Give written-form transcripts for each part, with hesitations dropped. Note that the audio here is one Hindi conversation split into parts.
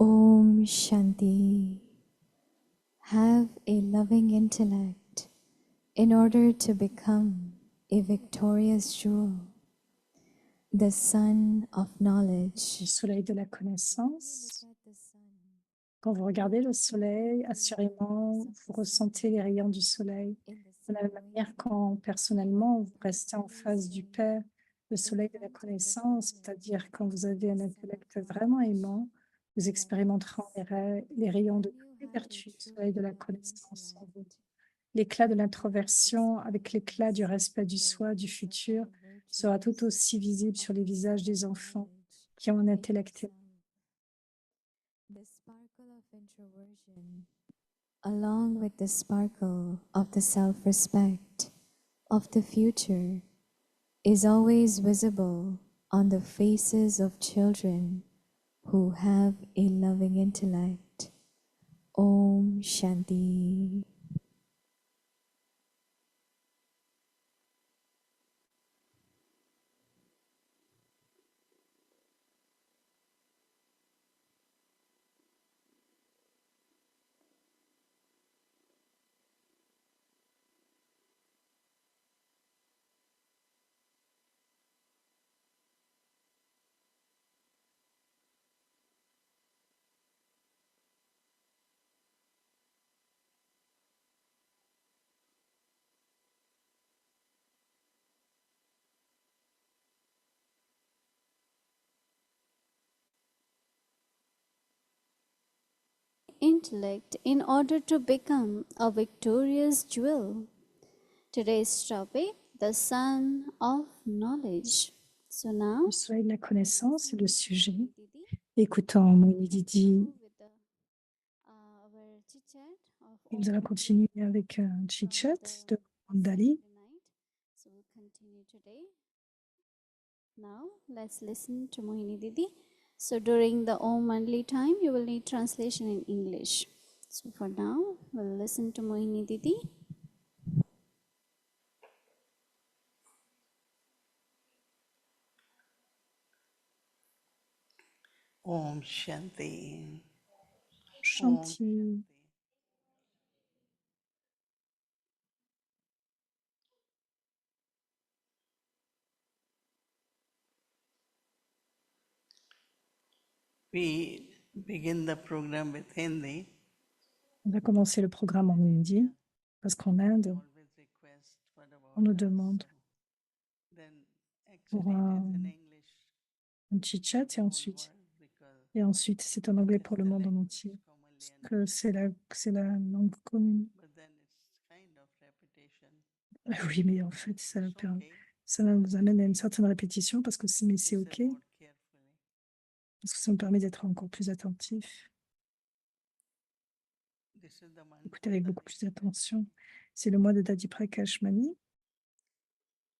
Om Shanti. Have a loving intellect in order to become a victorious jewel, the sun of Le knowledge. soleil de la connaissance. Quand vous regardez le soleil, assurément, vous ressentez les rayons du soleil. De la même manière, quand personnellement, vous restez en face du Père, le soleil de la connaissance, c'est-à-dire quand vous avez un intellect vraiment aimant, vous expérimenterez les rayons de toutes les vertus du soleil de la connaissance en vous. L'éclat de l'introversion avec l'éclat du respect du soi, du futur, sera tout aussi visible sur les visages des enfants qui ont un intellect aimant. The sparkle of introversion, along with the sparkle of the self-respect of the future, is always visible on the faces of children who have a loving intellect. Om Shanti. Intellect in order to become a victorious jewel. Today's topic, the sun of knowledge. So now, Le soleil de la connaissance est le sujet. Écoutant Moini Didi, et nous allons continuer avec un chit-chat de Mandali. So we'll continue today. Now, let's listen to Mohini Didi. So during the Om Mandali time, you will need translation in English. So for now, we'll listen to Mohini Didi. Om Shanti. Shanti. We begin the program with Hindi. On va commencer le programme en hindi, parce qu'en Inde, on nous demande pour un chit-chat et ensuite c'est en anglais pour le monde en entier, parce que c'est la langue commune. Oui, mais en fait, ça nous amène à une certaine répétition, parce que c'est OK, parce que ça me permet d'être encore plus attentif. Écoutez avec beaucoup plus d'attention. C'est le mois de Dadi Prakash Mani.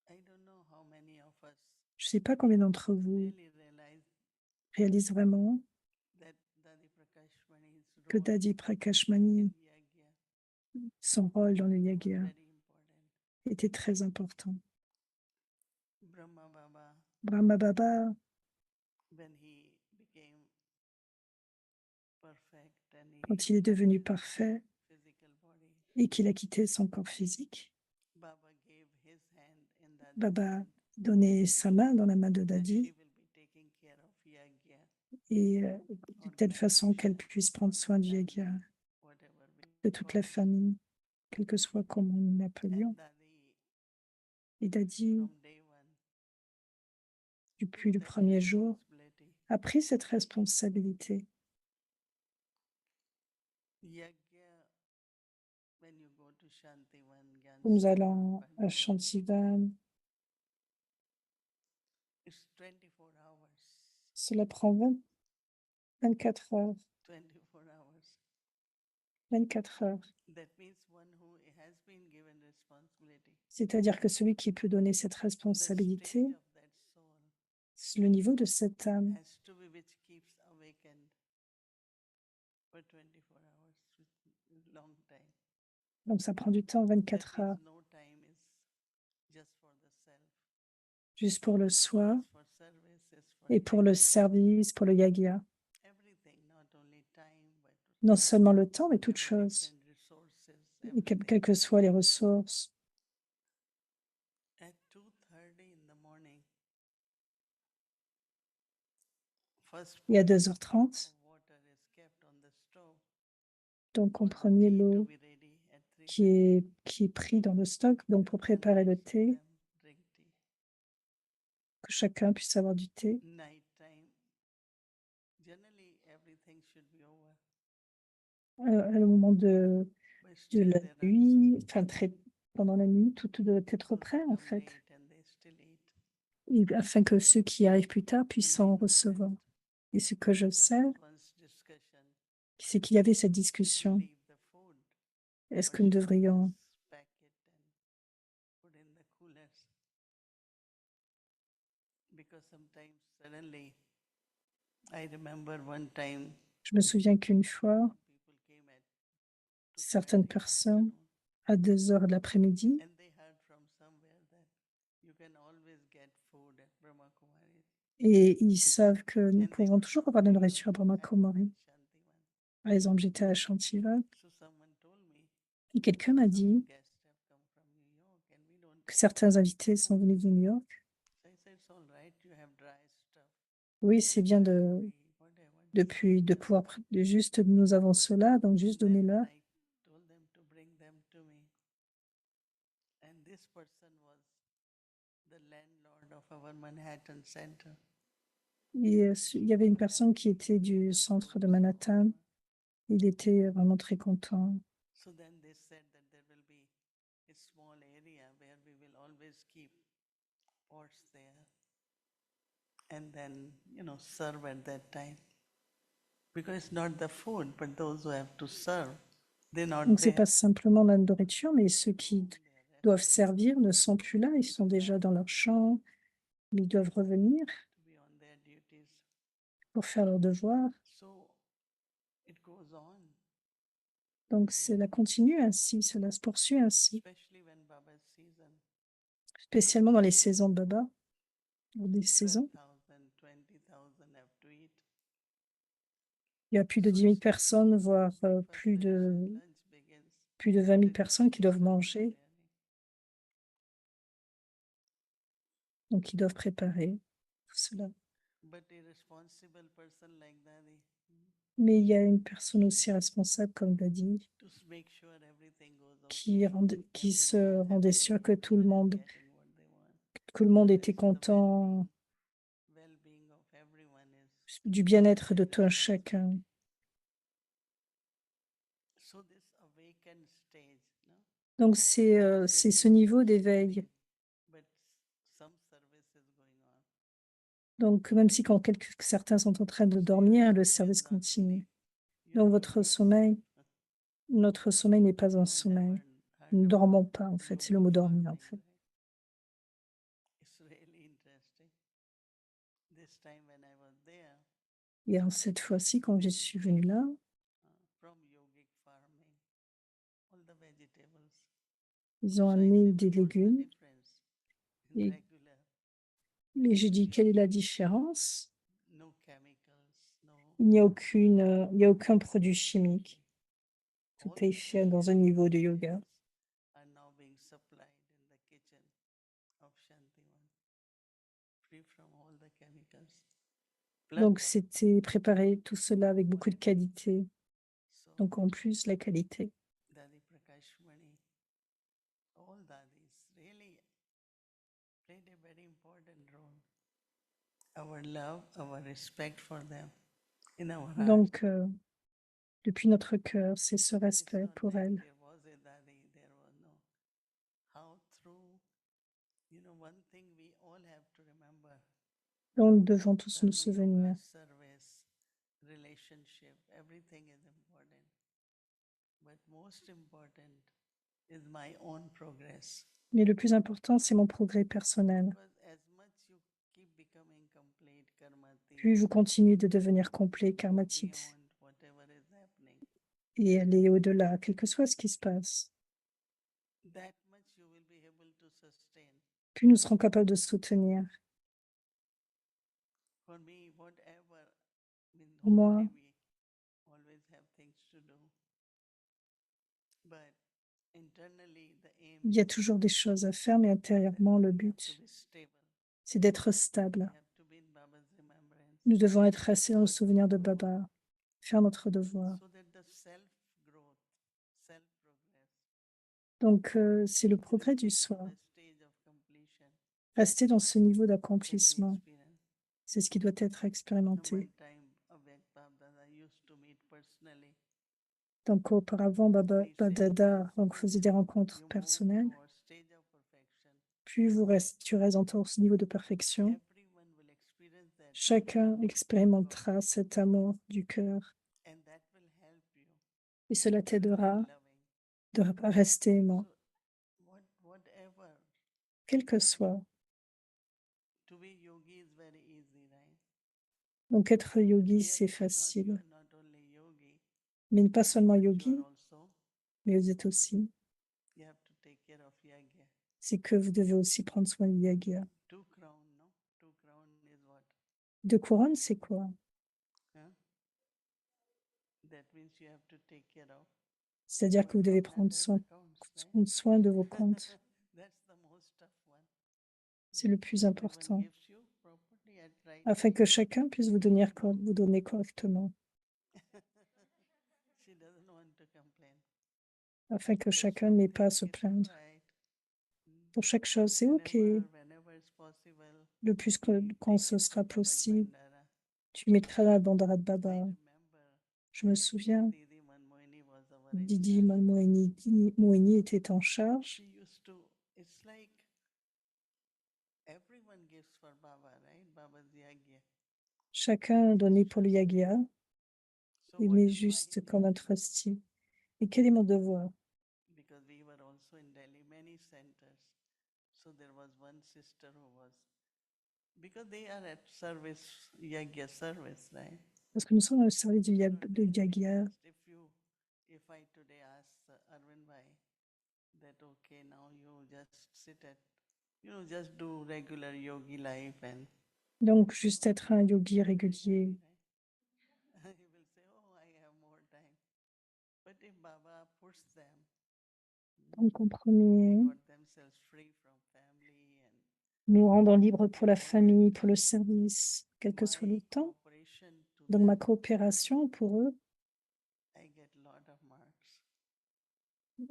Je ne sais pas combien d'entre vous réalisent vraiment que Dadi Prakash Mani, son rôle dans le Yagya, était très important. Brahma Baba, quand il est devenu parfait et qu'il a quitté son corps physique, Baba donnait sa main dans la main de Dadi et de telle façon qu'elle puisse prendre soin du Yagya, de toute la famille, quel que soit comment nous l'appelions. Et Dadi, depuis le premier jour, a pris cette responsabilité. Nous allons à Shantivan. Cela prend 24 heures. 24 heures. C'est-à-dire que celui qui peut donner cette responsabilité, c'est le niveau de cette âme. Donc ça prend du temps, 24 heures. Juste pour le soi et pour le service, pour le yagya. Non seulement le temps, mais toute chose, different resources, et everything. quelles que soient les ressources. At 2:30 in the morning, first Et à pot 2h30, of water is kept on the stove donc en for the premier tea to l'eau be ready at 3:30. qui est pris dans le stock, donc pour And préparer le rest of thé, them drink tea. que chacun puisse avoir du thé. Night time, generally everything should be over. À le moment de But de still la there are nuit, some enfin pendant la nuit, tout doit être who prêt en come fait, late and they still eat. afin que ceux qui arrivent plus tard puissent And I en know that recevoir. Et ce que je there sais, was once discussion, c'est qu'il y avait cette did we discussion. leave the food Est-ce or que nous should we devrions just pack it and put in the coolers? Because sometimes suddenly, I remember one time Je me souviens qu'une fois, some people came at 2:30 certaines in the personnes, afternoon, à 2h de l'après-midi, and they heard from somewhere that you can always get food at Brahma Kumari. et ils savent que nous And they pouvons were toujours avoir de la talking nourriture à Brahma at Kumari. Shantivan. Par exemple, j'étais à Chantival So someone told me et quelqu'un m'a some dit guests have come from New York and we don't que have certains invités sont venus de New York. So I said, it's all right, you have dry stuff. Oui, c'est bien de pouvoir, juste nous avons cela, donc juste Then donnez-leur. I told them to bring them to me. And this person was the landlord of our Manhattan Center. Et il y avait une personne qui était du centre de Manhattan. Il était vraiment très content. So then they said that there will be a small area where we will always keep pots there and then, serve at that time. Because it's not the food, but those who have to serve, they're not Donc, c'est there. pas simplement la nourriture, mais ceux qui doivent servir ne sont plus là. Ils sont déjà dans leur champ. Ils doivent revenir To be on their duties. pour faire leurs devoirs. So it goes on, Donc, cela continue ainsi, cela se poursuit ainsi, especially when Baba's season. spécialement dans les saisons de Baba, ou des saisons. 12,000, 20,000 have to eat. Il y a plus de 10 000 personnes, voire plus de Lunch begins. 20 000 personnes qui doivent manger, donc ils doivent préparer tout cela. But a responsible person like Dadi, Mais il y a une personne aussi responsable, comme Dadi, to make sure everything goes okay. qui se Everyone is rendait happy, sûr que tout le everyone is monde, getting what they want. que le monde était Otherwise, the content well-being of everyone is du bien-être de tout un chacun. so this awakened stage, no? Donc c'est ce niveau d'éveil. But some service is going on. Donc même si quand certains sont en train de dormir, le service continue. Donc votre sommeil, notre sommeil n'est pas un sommeil. Nous ne dormons pas en fait, c'est le mot dormir en fait. It's really interesting. This time when I was there, Et cette fois-ci, quand je suis venue là, from yogic farming, all the vegetables. ils ont So I amené said, des "But what's the légumes. difference in Et regular? mais j'ai dit, quelle est la différence? No chemicals, no. Il n'y a aucun produit chimique. Tout All est the fait dans un niveau de yoga. vegetables are now being supplied in the kitchen of Shantivan, free from all the chemicals. Plus, Donc c'était préparé tout cela avec beaucoup de qualité. so Donc en plus, la qualité. Dadi Prakashmani, all Dadis really played a very important role. Our love, our respect for them in our heart. Donc depuis notre cœur, c'est ce It's respect not pour that elle. there was a Dadi, there was no. How through, one thing we all have to remember, Donc nous devons tous nous Dharma souvenir. yoga, service, relationship, everything is important. But most important is my own progress. Mais le plus important, c'est mon progrès personnel. Because as much you keep becoming complete karmati, Plus vous continuez de devenir complet, karmatit, beyond whatever is happening, et aller au-delà, quel que soit ce qui se passe, that much you will be able to sustain. plus nous serons capables de soutenir. For me, whatever, Moi, hopefully we always have things to internally the aim Il y a toujours des choses à faire, mais intérieurement, le to but, be stable. c'est d'être We stable. have to be in Baba's remembrance Nous devons être restés dans le souvenir de Baba, faire notre devoir. so that the self-growth, self-progress Donc, c'est le progrès du reaching to soi. the stage of completion Rester dans ce niveau can be d'accomplissement, experienced. c'est ce qui doit être expérimenté. One time, Abhay Babdada used to meet personally. Donc, auparavant, Baba Dada donc, faisait des rencontres You move personnelles. towards stage of perfection. Puis tu restes en ce niveau de perfection. Everyone will experience that Chacun expérimentera cet amour du cœur and that will help you et cela to t'aidera remain loving. de rester aimant, So whatever, quel que soit. to be yogi is very easy, right? Donc, être yogi, Here c'est you facile. are not only yogi, Mais pas seulement but you yogi, are also, mais vous êtes aussi. you have to take care of yagya. C'est que vous devez aussi prendre soin du yagya. 2 crown, no? 2 crown is what? 2 couronnes, c'est quoi? Huh? That means you have to take care of C'est-à-dire que vous devez prendre 100 accounts, right? prendre soin de vos comptes. That's the most tough one. C'est le plus Everyone important, gives you properly at right afin time. que chacun puisse vous donner correctement, She doesn't want to complain. afin que That's chacun n'ait pas à okay, se it's plaindre. alright. Pour chaque chose, c'est OK. Whenever it's possible, Le plus quand ce sera Baba possible, Bandara. tu mettras la bandara de I Baba. remember Je me souviens, Didi Manmohini was our in Didi charge. Moini était en charge. She used to, it's like everyone gives for Baba, right? Baba's yagya. Chacun donnait pour le yagya, So what mais is my juste comme un trustee. Et quel est mon devoir? because we were also in Delhi, many centers. So there was one sister who was, because they are at service, yagya service, right? Parce que nous sommes dans le service So de they yagya. asked if I today asked Arvind Bhai that okay, now you just sit at, just do regular yogi life and Donc, juste être un yogi régulier. he will say, oh, I have more time. But if Baba puts them, Donc, comprenez, they got themselves free from family and nous rendons libres pour la famille, pour le service, quel que soit le my temps. cooperation to Donc, them, ma coopération pour eux, I get lot of marks.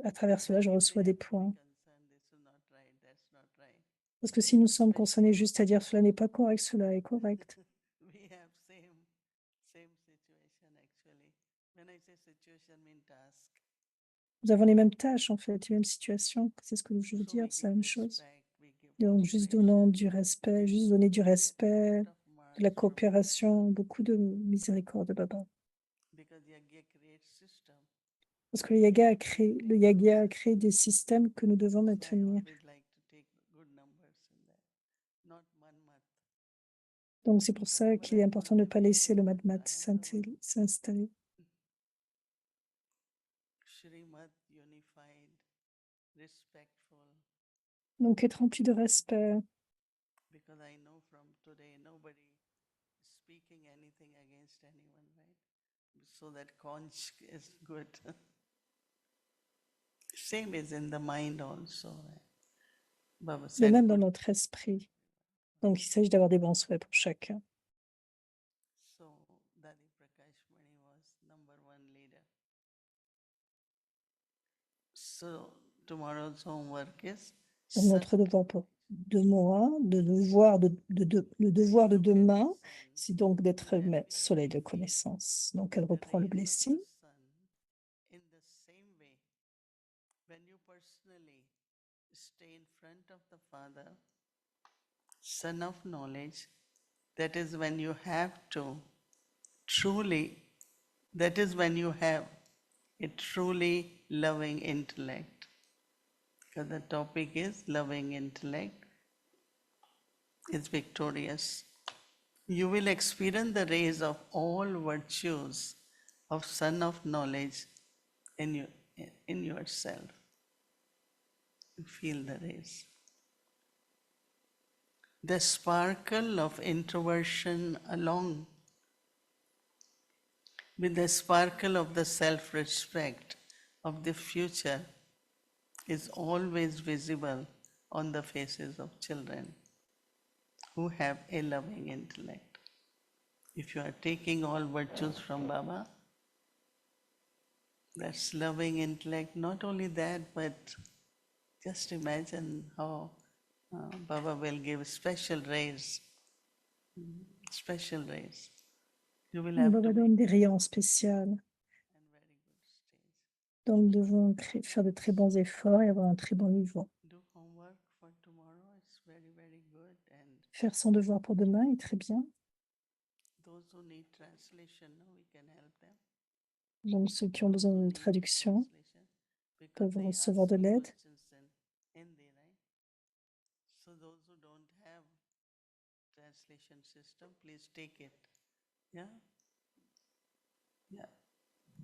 à travers cela, je Like if reçois they des have to be points. concerned, this is not right, that's not right. Parce que si nous sommes concernés juste à dire cela n'est pas correct, cela est correct. We have same situation actually. When I say situation, mean task. Nous avons les mêmes tâches, en fait, les mêmes situations. C'est ce que je veux So dire, we c'est la give même chose. respect, we give Donc, juste donnant du respect, juste donner du respect, de la coopération, beaucoup de miséricorde de Baba. because yagya creates system. Parce que le yagya a créé des systèmes que nous devons So I maintenir. always like to take good numbers in that, not manmat. Donc, c'est pour ça Whenever qu'il est I important de ne pas laisser le contemplate, madmat I have the s'installer. Shrimad unified, respectful, Donc, être rempli de respect. because I know from today nobody is speaking anything against anyone, right? So that conch is good. Same is in the mind also, right? Baba De said même dans good. notre esprit. Donc, il s'agit d'avoir des bons souhaits pour chacun. So Dadi Prakash Mani was #1 leader. So tomorrow's homework is Donc, notre devoir le devoir de demain, c'est donc d'être soleil de connaissance. Donc, elle reprend le blessing. In the same way, when you personally stay in front of the Father, Son of Knowledge, that is when you have to truly, that is when you have a truly loving intellect. Because the topic is loving intellect is victorious. You will experience the rays of all virtues of Son of Knowledge in yourself. You feel the rays. The sparkle of introversion along with the sparkle of the self-respect of the future is always visible on the faces of children who have a loving intellect. If you are taking all virtues from Baba, that's loving intellect. Not only that, but just imagine how Baba will give special rays, special rays. You will have to Baba make donne des rayons spéciaux. and very good stage. Donc, nous devons faire de très bons efforts et avoir un très bon niveau. Do homework for tomorrow. It's very, very good. And Faire son devoir pour demain est très bien. those who need translation, we can help them. Donc, ceux qui ont besoin de traduction Translation, because peuvent they recevoir ask de me l'aide. questions in Hindi, right? So those who don't have translation system, please take it. Yeah? Yeah.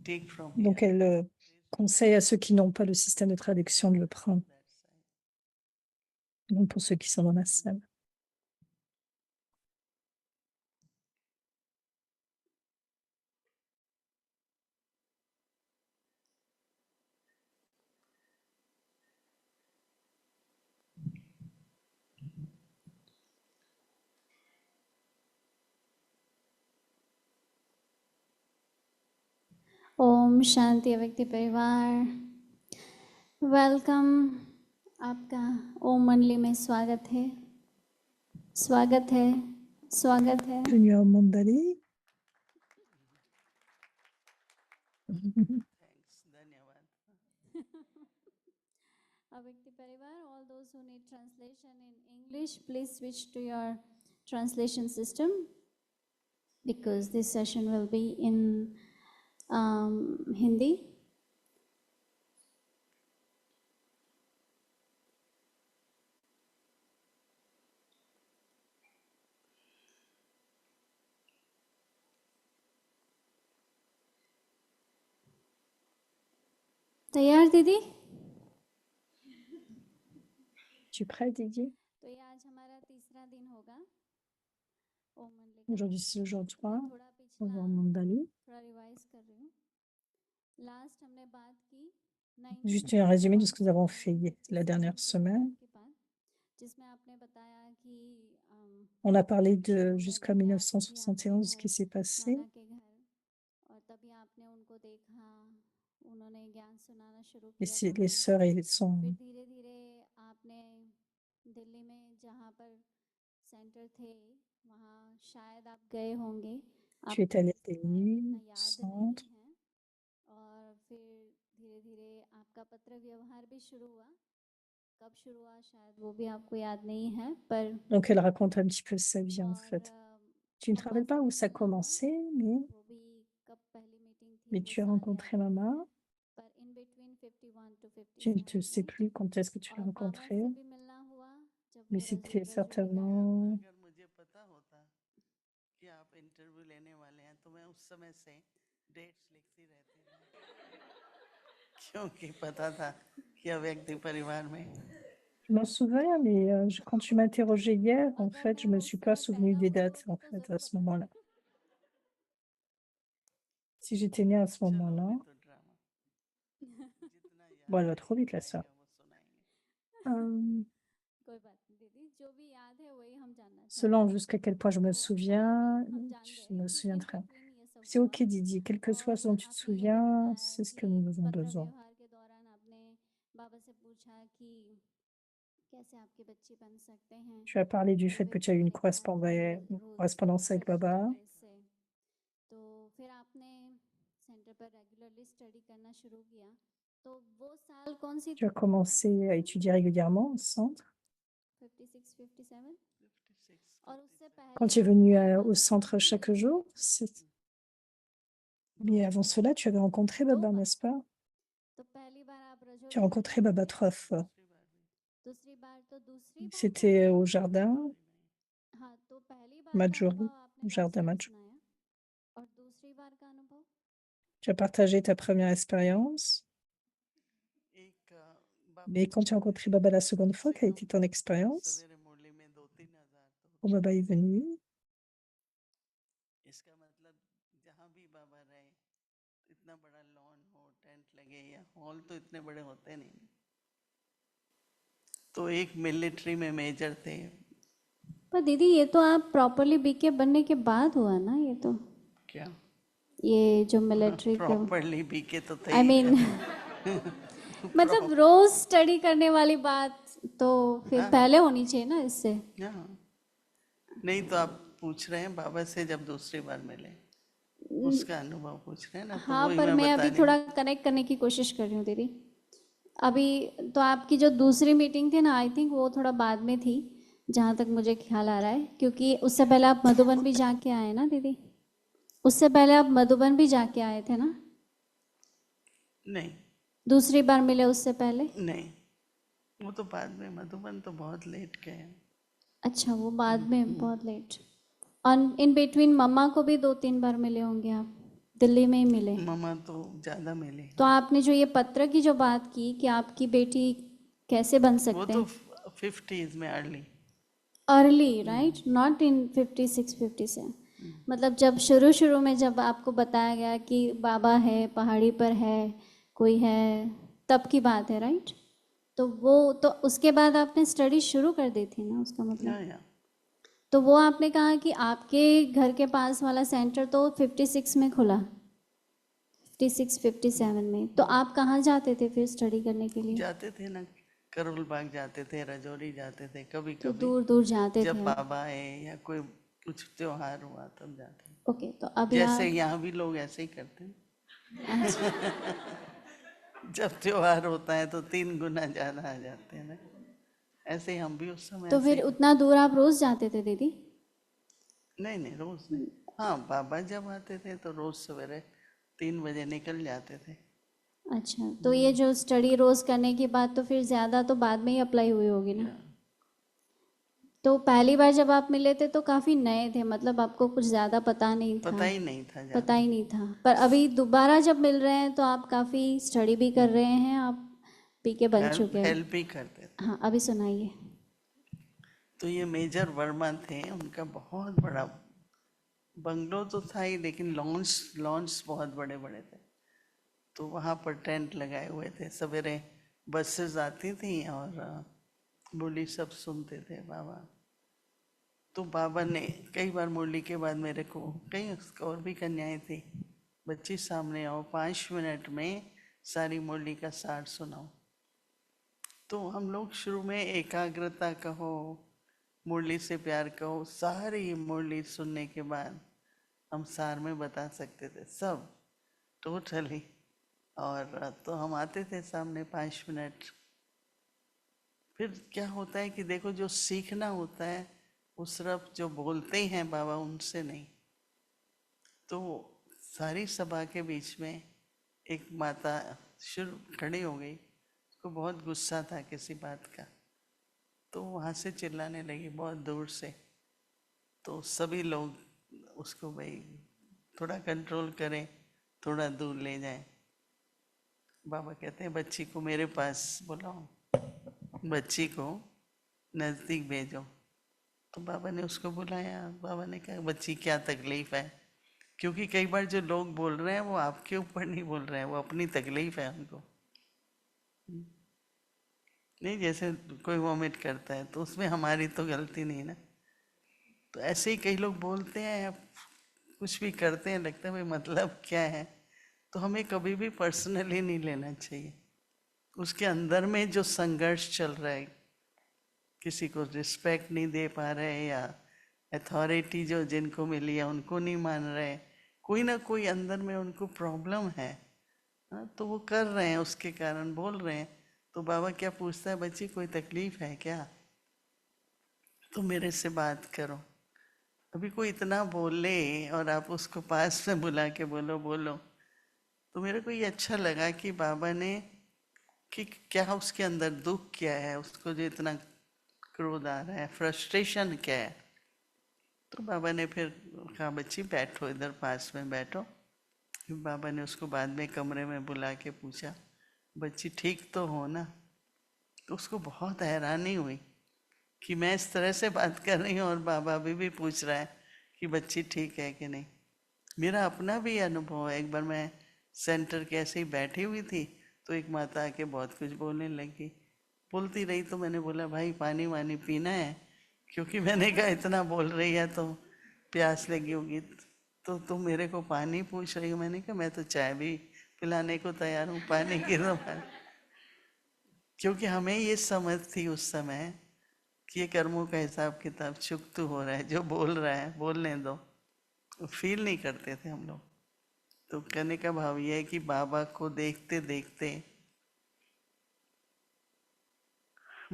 Take from here. Donc, elle conseille à ceux qui n'ont pas le système de traduction de le prendre. That side. Donc, pour ceux qui sont dans la salle. Om Shanti अव्यक्ति परिवार, वेलकम। आपका ओम मंडली में स्वागत है, स्वागत है, स्वागत है। Bienvenue à Mandali. Thanks. Dhanyavad. अव्यक्ति परिवार, all those who need translation in English, please switch to your translation system because this session will be in Hindi. तैयार दीदी? Tu es prêt, Didier? तो ये आज हमारा तीसरा दिन होगा ओम मंडली का। Aujourd'hui, c'est le jour 3. मैं थोड़ा On va पिछला voir Mandali. थोड़ा रिवाइज कर रही हूँ। लास्ट हमने बात की Juste un résumé de ce que nous avons fait la dernière semaine. जिसमें आपने बताया कि On a parlé de jusqu'à 1971, ce qui s'est passé. नाना के घर, और तभी आपने उनको देखा, उन्होंने ज्ञान सुनाना शुरू किया। Les sœurs et son फिर धीरे धीरे आपने दिल्ली में जहाँ पर सेंटर थे वहाँ शायद आप गए होंगे, tu es allé à इतना Delhi, याद centre. नहीं है। और फिर धीरे धीरे आपका पत्र व्यवहार भी शुरू हुआ। कब शुरू हुआ शायद वो भी आपको याद नहीं है, पर Donc, elle raconte un petit peu sa vie, en और fait. Tu ne te rappelles pas où ça a commencé, वो भी कब पहली मीटिंग थी, mais वो tu as साल rencontré याद नहीं maman. है, पर in between 51 to Tu ne te 57 sais में। plus quand est-ce que tu l'as और बाबा rencontré, से भी मिलना हुआ जब mais वो c'était रजूरी का certainement... अगर मुझे पता होता कि आप इंटरव्यू लेने वाले हैं तो मैं उस समय से डेट्स लिखती रहती क्योंकि पता था कि अव्यक्ति परिवार में Je m'en souviens, mais quand tu m'as interrogé hier, en fait, je ne me suis pas souvenu des dates, en fait, à ce moment-là. Si j'étais née à ce moment-là... Bon, elle va trop vite, là, ça. Selon jusqu'à quel point je me souviens, je me souviendrai. C'est ok, Didier, quel que soit ce dont tu te souviens, c'est ce que nous avons besoin. Tu as parlé du fait que tu as eu une correspondance avec Baba. तो फिर आपने सेंटर पर रेगुलरली स्टडी करना शुरू किया, तो वो साल कौन सी? Tu as commencé à étudier régulièrement au centre. 56, 57. और उससे पहले Quand tu es venu au centre chaque jour, mais avant cela, tu avais rencontré Baba, n'est-ce pas? तो पहली बार आप Rajouri Tu as rencontré Baba 3 fois. दूसरी बार तो दूसरी बार C'était au jardin हाँ, तो पहली बार का Majori, अनुभव आपने au jardin कब Majori. सुनाया और दूसरी बार का अनुभव? Tu as partagé ta première expérience. Mais quand tu as rencontré Baba la seconde fois, quelle a été ton expérience? Quand Baba est venu, इसका मतलब जहाँ भी बाबा रहे इतना बड़ा लॉन हो, टेंट लगे या हॉल तो इतने बड़े होते नहीं, तो एक मिलिट्री में मेजर थे। पर दीदी ये तो आप प्रॉपरली बीके बनने के बाद हुआ ना, ये तो क्या ये जो मिलिट्री के प्रॉपरली बीके तो थे आई ही मीन मतलब रोज स्टडी करने वाली बात तो फिर पहले होनी चाहिए ना इससे। हाँ, नहीं तो आप पूछ रहे हैं बाबा से जब दूसरी बार मिले उसका अनुभव पूछ रहे हैं ना, तो हाँ, वही पर मैं मैं बता अभी रही थोड़ा कनेक्ट करने की कोशिश कर रही हूँ दीदी। अभी तो आपकी जो दूसरी मीटिंग थी ना, आई थिंक वो थोड़ा बाद में थी, जहाँ तक मुझे ख्याल आ रहा है, क्योंकि उससे पहले आप मधुबन भी जाके आए ना दीदी। उससे पहले आप मधुबन भी जाके आए थे ना, नहीं दूसरी बार मिले उससे पहले। नहीं, वो तो बाद में, मधुबन तो बहुत लेट गए हैं। अच्छा, वो बाद में बहुत लेट। और इन बिटवीन मम्मा को भी 2-3 बार मिले होंगे आप, दिल्ली में ही मिले। मम्मा तो ज़्यादा मिले। तो आपने जो ये पत्र की जो बात की कि आपकी बेटी कैसे बन वो सकते तो हैं 50s में early. Early, right, not in 56 57, मतलब जब शुरू शुरू में जब आपको बताया गया कि बाबा है, पहाड़ी पर है, कोई है, तब की बात है, राइट। तो वो तो उसके बाद आपने स्टडी शुरू कर दी थी ना, उसका मतलब। या तो वो आपने कहा कि आपके घर के पास वाला सेंटर तो 56 में खुला, 56 57 में। तो आप कहाँ जाते थे फिर स्टडी करने के लिए? जाते थे ना, करोल बाग जाते थे, रजौरी जाते थे, कभी तो कभी दूर दूर जाते जब थे आप। बाबा आए या कोई कुछ त्योहार हुआ तब जाते हैं। ओके, तो अभी जैसे आप यहाँ भी लोग ऐसे ही करते हैं, अच्छा, जब त्योहार होता है तो 3 गुना ज़्यादा आ जाते हैं ना, ऐसे ही हम भी उस समय तो ऐसे फिर ही। उतना दूर आप रोज जाते थे दीदी? नहीं नहीं, रोज नहीं। हाँ, बाबा जब आते थे तो रोज सवेरे 3 बजे निकल जाते थे। अच्छा, तो ये जो स्टडी रोज करने की बात तो फिर ज़्यादा तो बाद में ही अप्लाई हुई होगी ना। तो पहली बार जब आप मिले थे तो काफ़ी नए थे, मतलब आपको कुछ ज़्यादा पता नहीं था, पता ही नहीं था पता ज़्यादा। ही नहीं था। पर अभी दोबारा जब मिल रहे हैं तो आप काफ़ी स्टडी भी कर रहे हैं, आप पीके बन चुके हैं। हेल्प ही करते थे। हाँ, अभी सुनाइए। तो ये मेजर वर्मा थे, उनका बहुत बड़ा बंगलो तो था ही, लेकिन लॉन्स लॉन्स बहुत बड़े बड़े थे। तो वहाँ पर टेंट लगाए हुए थे, सवेरे बसेस आती थी और बोली सब सुनते थे बाबा। तो बाबा ने कई बार मुरली के बाद मेरे को, कई और भी कन्याएं थी, बच्ची सामने आओ, 5 मिनट में सारी मुरली का सार सुनाओ। तो हम लोग शुरू में एकाग्रता कहो, मुरली से प्यार कहो, सारी मुरली सुनने के बाद हम सार में बता सकते थे सब टोटली। और तो हम आते थे सामने 5 मिनट। फिर क्या होता है कि देखो, जो सीखना होता है वो सिर्फ जो बोलते हैं बाबा उनसे नहीं। तो सारी सभा के बीच में एक माता शुरू खड़ी हो गई, उसको बहुत गुस्सा था किसी बात का, तो वहाँ से चिल्लाने लगी बहुत दूर से। तो सभी लोग उसको भाई थोड़ा कंट्रोल करें, थोड़ा दूर ले जाएं। बाबा कहते हैं बच्ची को मेरे पास बुलाओ, बच्ची को नज़दीक भेजो। तो बाबा ने उसको बुलाया। बाबा ने कहा बच्ची क्या तकलीफ़ है, क्योंकि कई बार जो लोग बोल रहे हैं वो आपके ऊपर नहीं बोल रहे हैं, वो अपनी तकलीफ़ है उनको। नहीं, जैसे कोई वॉमिट करता है तो उसमें हमारी तो गलती नहीं ना। तो ऐसे ही कई लोग बोलते हैं, आप कुछ भी करते हैं, लगता है भाई मतलब क्या है। तो हमें कभी भी पर्सनली नहीं लेना चाहिए। उसके अंदर में जो संघर्ष चल रहा है, किसी को रिस्पेक्ट नहीं दे पा रहे, या अथॉरिटी जो जिनको मिली है उनको नहीं मान रहे, कोई ना कोई अंदर में उनको प्रॉब्लम है। हाँ, तो वो कर रहे हैं, उसके कारण बोल रहे हैं। तो बाबा क्या पूछता है, बच्ची कोई तकलीफ है क्या, तो मेरे से बात करो। अभी कोई इतना बोले और आप उसको पास में बुला के बोलो बोलो, तो मेरे को ये अच्छा लगा कि बाबा ने, कि क्या उसके अंदर दुख क्या है, उसको जो इतना क्रोध आ रहा है, फ्रस्ट्रेशन क्या है। तो बाबा ने फिर कहा बच्ची बैठो, इधर पास में बैठो। फिर बाबा ने उसको बाद में कमरे में बुला के पूछा बच्ची ठीक तो हो ना। तो उसको बहुत हैरानी हुई कि मैं इस तरह से बात कर रही हूँ और बाबा अभी भी पूछ रहा है कि बच्ची ठीक है कि नहीं। मेरा अपना भी अनुभव है। एक बार मैं सेंटर के ऐसे ही बैठी हुई थी तो एक माता आके बहुत कुछ बोलने लगी, बोलती रही तो मैंने बोला भाई पानी वानी पीना है, क्योंकि मैंने कहा इतना बोल रही है तो प्यास लगी होगी, तो तुम मेरे को पानी पूछ रही हो। मैंने कहा मैं तो चाय भी पिलाने को तैयार हूँ, पानी की तो क्योंकि हमें ये समझ थी उस समय कि ये कर्मों का हिसाब किताब चुकतू हो रहा है, जो बोल रहा है बोलने दो। फील नहीं करते थे हम लोग। तो कहने का भाव ये है कि बाबा को देखते देखते,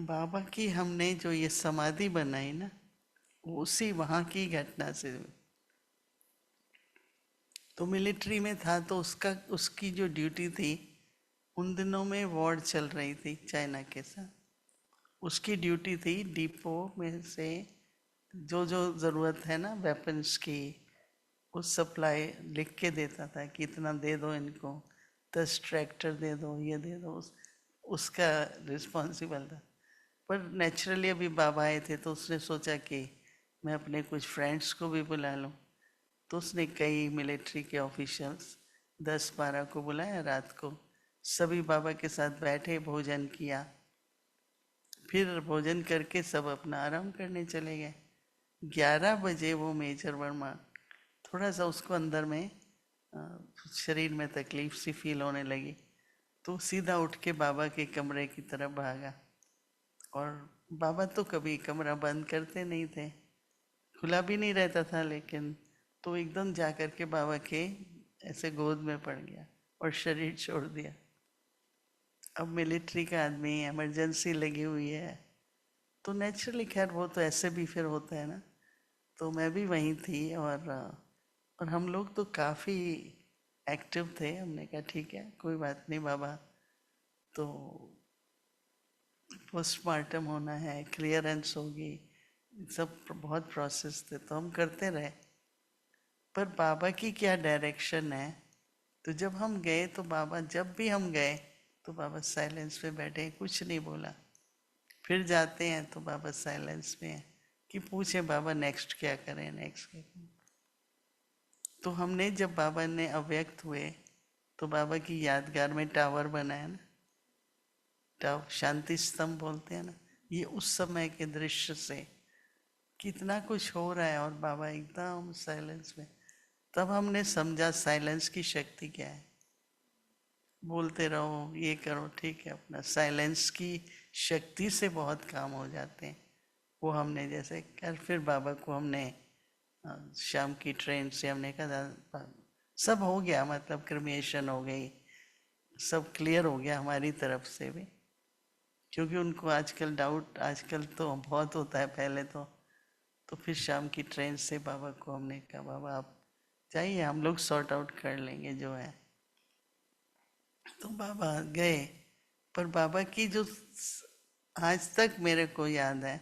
बाबा की हमने जो ये समाधि बनाई ना, उसी वहाँ की घटना से। तो मिलिट्री में था तो उसकी जो ड्यूटी थी, उन दिनों में वॉर चल रही थी चाइना के साथ, उसकी ड्यूटी थी डिपो में से जो जो ज़रूरत है ना वेपन्स की, उस सप्लाई लिख के देता था कि इतना दे दो इनको, 10 ट्रैक्टर दे दो, ये दे दो, उसका रिस्पॉन्सिबल था। पर नेचुरली अभी बाबा आए थे तो उसने सोचा कि मैं अपने कुछ फ्रेंड्स को भी बुला लूं। तो उसने कई मिलिट्री के ऑफिशियल्स 10-12 को बुलाया, रात को सभी बाबा के साथ बैठे, भोजन किया, फिर भोजन करके सब अपना आराम करने चले गए। 11 बजे वो मेजर वर्मा, थोड़ा सा उसको अंदर में शरीर में तकलीफ सी फील होने लगी, तो सीधा उठ के बाबा के कमरे की तरफ भागा। और बाबा तो कभी कमरा बंद करते नहीं थे, खुला भी नहीं रहता था, लेकिन तो एकदम जा कर के बाबा के ऐसे गोद में पड़ गया और शरीर छोड़ दिया। अब मिलिट्री का आदमी, इमरजेंसी लगी हुई है, तो नेचुरली खैर वो तो ऐसे भी फिर होता है ना। तो मैं भी वहीं थी और हम लोग तो काफ़ी एक्टिव थे। हमने कहा ठीक है कोई बात नहीं बाबा, तो पोस्टमार्टम होना है, क्लियरेंस होगी, सब बहुत प्रोसेस थे तो हम करते रहे। पर बाबा की क्या डायरेक्शन है, तो जब हम गए तो बाबा, जब भी हम गए तो बाबा साइलेंस में बैठे, कुछ नहीं बोला। फिर जाते हैं तो बाबा साइलेंस में है कि पूछे बाबा नेक्स्ट क्या करें, नेक्स्ट क्या करें। तो हमने जब बाबा ने अव्यक्त हुए तो बाबा की यादगार में टावर बनाया ना, टावर शांति स्तंभ बोलते हैं ना, ये उस समय के दृश्य से कितना कुछ हो रहा है और बाबा एकदम साइलेंस में। तब हमने समझा साइलेंस की शक्ति क्या है। बोलते रहो, ये करो, ठीक है, अपना साइलेंस की शक्ति से बहुत काम हो जाते हैं। वो हमने जैसे कर, फिर बाबा को हमने शाम की ट्रेन से हमने कहा सब हो गया, मतलब क्रिमिएशन हो गई, सब क्लियर हो गया हमारी तरफ से भी, क्योंकि उनको आजकल डाउट, आजकल तो बहुत होता है, पहले तो फिर शाम की ट्रेन से बाबा को हमने कहा बाबा आप जाइए, हम लोग सॉर्ट आउट कर लेंगे जो है। तो बाबा गए, पर बाबा की जो आज तक मेरे को याद है,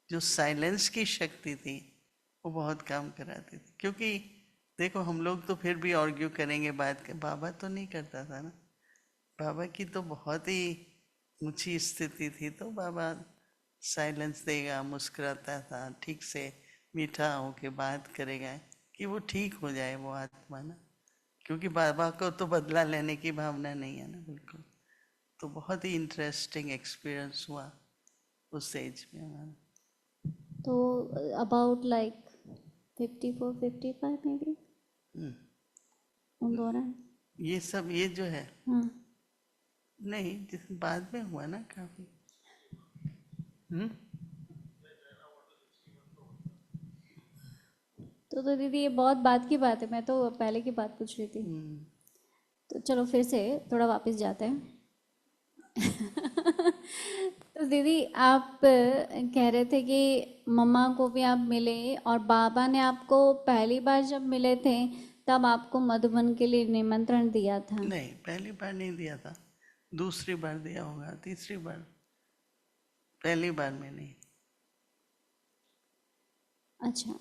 जो साइलेंस की शक्ति थी वो बहुत काम कराती थी। क्योंकि देखो हम लोग तो फिर भी आर्ग्यू करेंगे बात के, बाबा तो नहीं करता था ना। बाबा की तो बहुत ही ऊंची स्थिति थी, तो बाबा साइलेंस देगा, मुस्कुराता था, ठीक से मीठा होके बात करेगा कि वो ठीक हो जाए वो आत्मा ना, क्योंकि बाबा को तो बदला लेने की भावना नहीं है ना बिल्कुल। तो बहुत ही इंटरेस्टिंग एक्सपीरियंस हुआ उस एज में हमारा। तो अबाउट लाइक 54-55 मे बी उन दौरान। ये सब ये जो है हाँ, नहीं, जिस बाद में हुआ ना काफी। तो दीदी ये बहुत बाद की बात है, मैं तो पहले की बात पूछ रही थी। तो चलो फिर से थोड़ा वापस जाते हैं। तो दीदी आप कह रहे थे कि मम्मा को भी आप मिले और बाबा ने आपको पहली बार जब मिले थे तब आपको मधुबन के लिए निमंत्रण दिया था। नहीं, पहली बार नहीं दिया था, दूसरी बार दिया होगा, तीसरी बार, पहली बार में नहीं। अच्छा,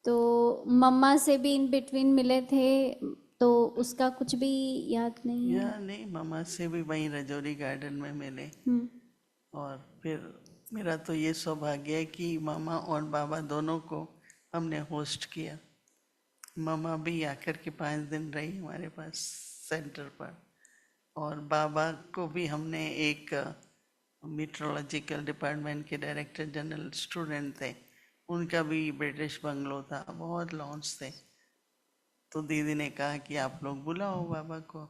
तो मम्मा से भी इन बिटवीन मिले थे तो उसका कुछ भी याद नहीं है? या नहीं, मामा से भी वहीं रजौरी गार्डन में मिले। और फिर मेरा तो ये सौभाग्य है कि मामा और बाबा दोनों को हमने होस्ट किया। मामा भी आकर के 5 दिन रही हमारे पास सेंटर पर, और बाबा को भी हमने एक मीट्रोलॉजिकल डिपार्टमेंट के डायरेक्टर जनरल स्टूडेंट थे, उनका भी ब्रिटिश बंगलो था, बहुत लॉन्च थे। तो दीदी ने कहा कि आप लोग बुलाओ बाबा को।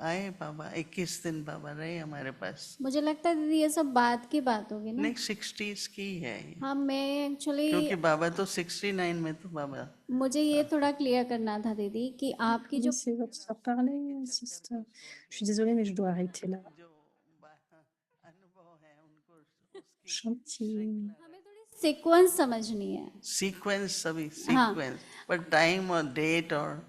आए बाबा, 21 दिन बाबा रहे हमारे पास। मुझे लगता है दीदी ये सब बाद की बात होगी ना। नहीं, 60s की है ये। हाँ, मैं एक्चुअली क्योंकि बाबा तो 69 में तो बाबा। मुझे ये थोड़ा क्लियर करना था दीदी कि आपकी जो Laissez votre soeur parler, sister. Je suis désolée, mais je dois arrêter là. जो अनुभव है उनको उसकी Gentil. हमें थोड़ी सीक्वेंस समझनी है। सीक्वेंस, सभी हाँ। सीक्वेंस, पर टाइम और डेट और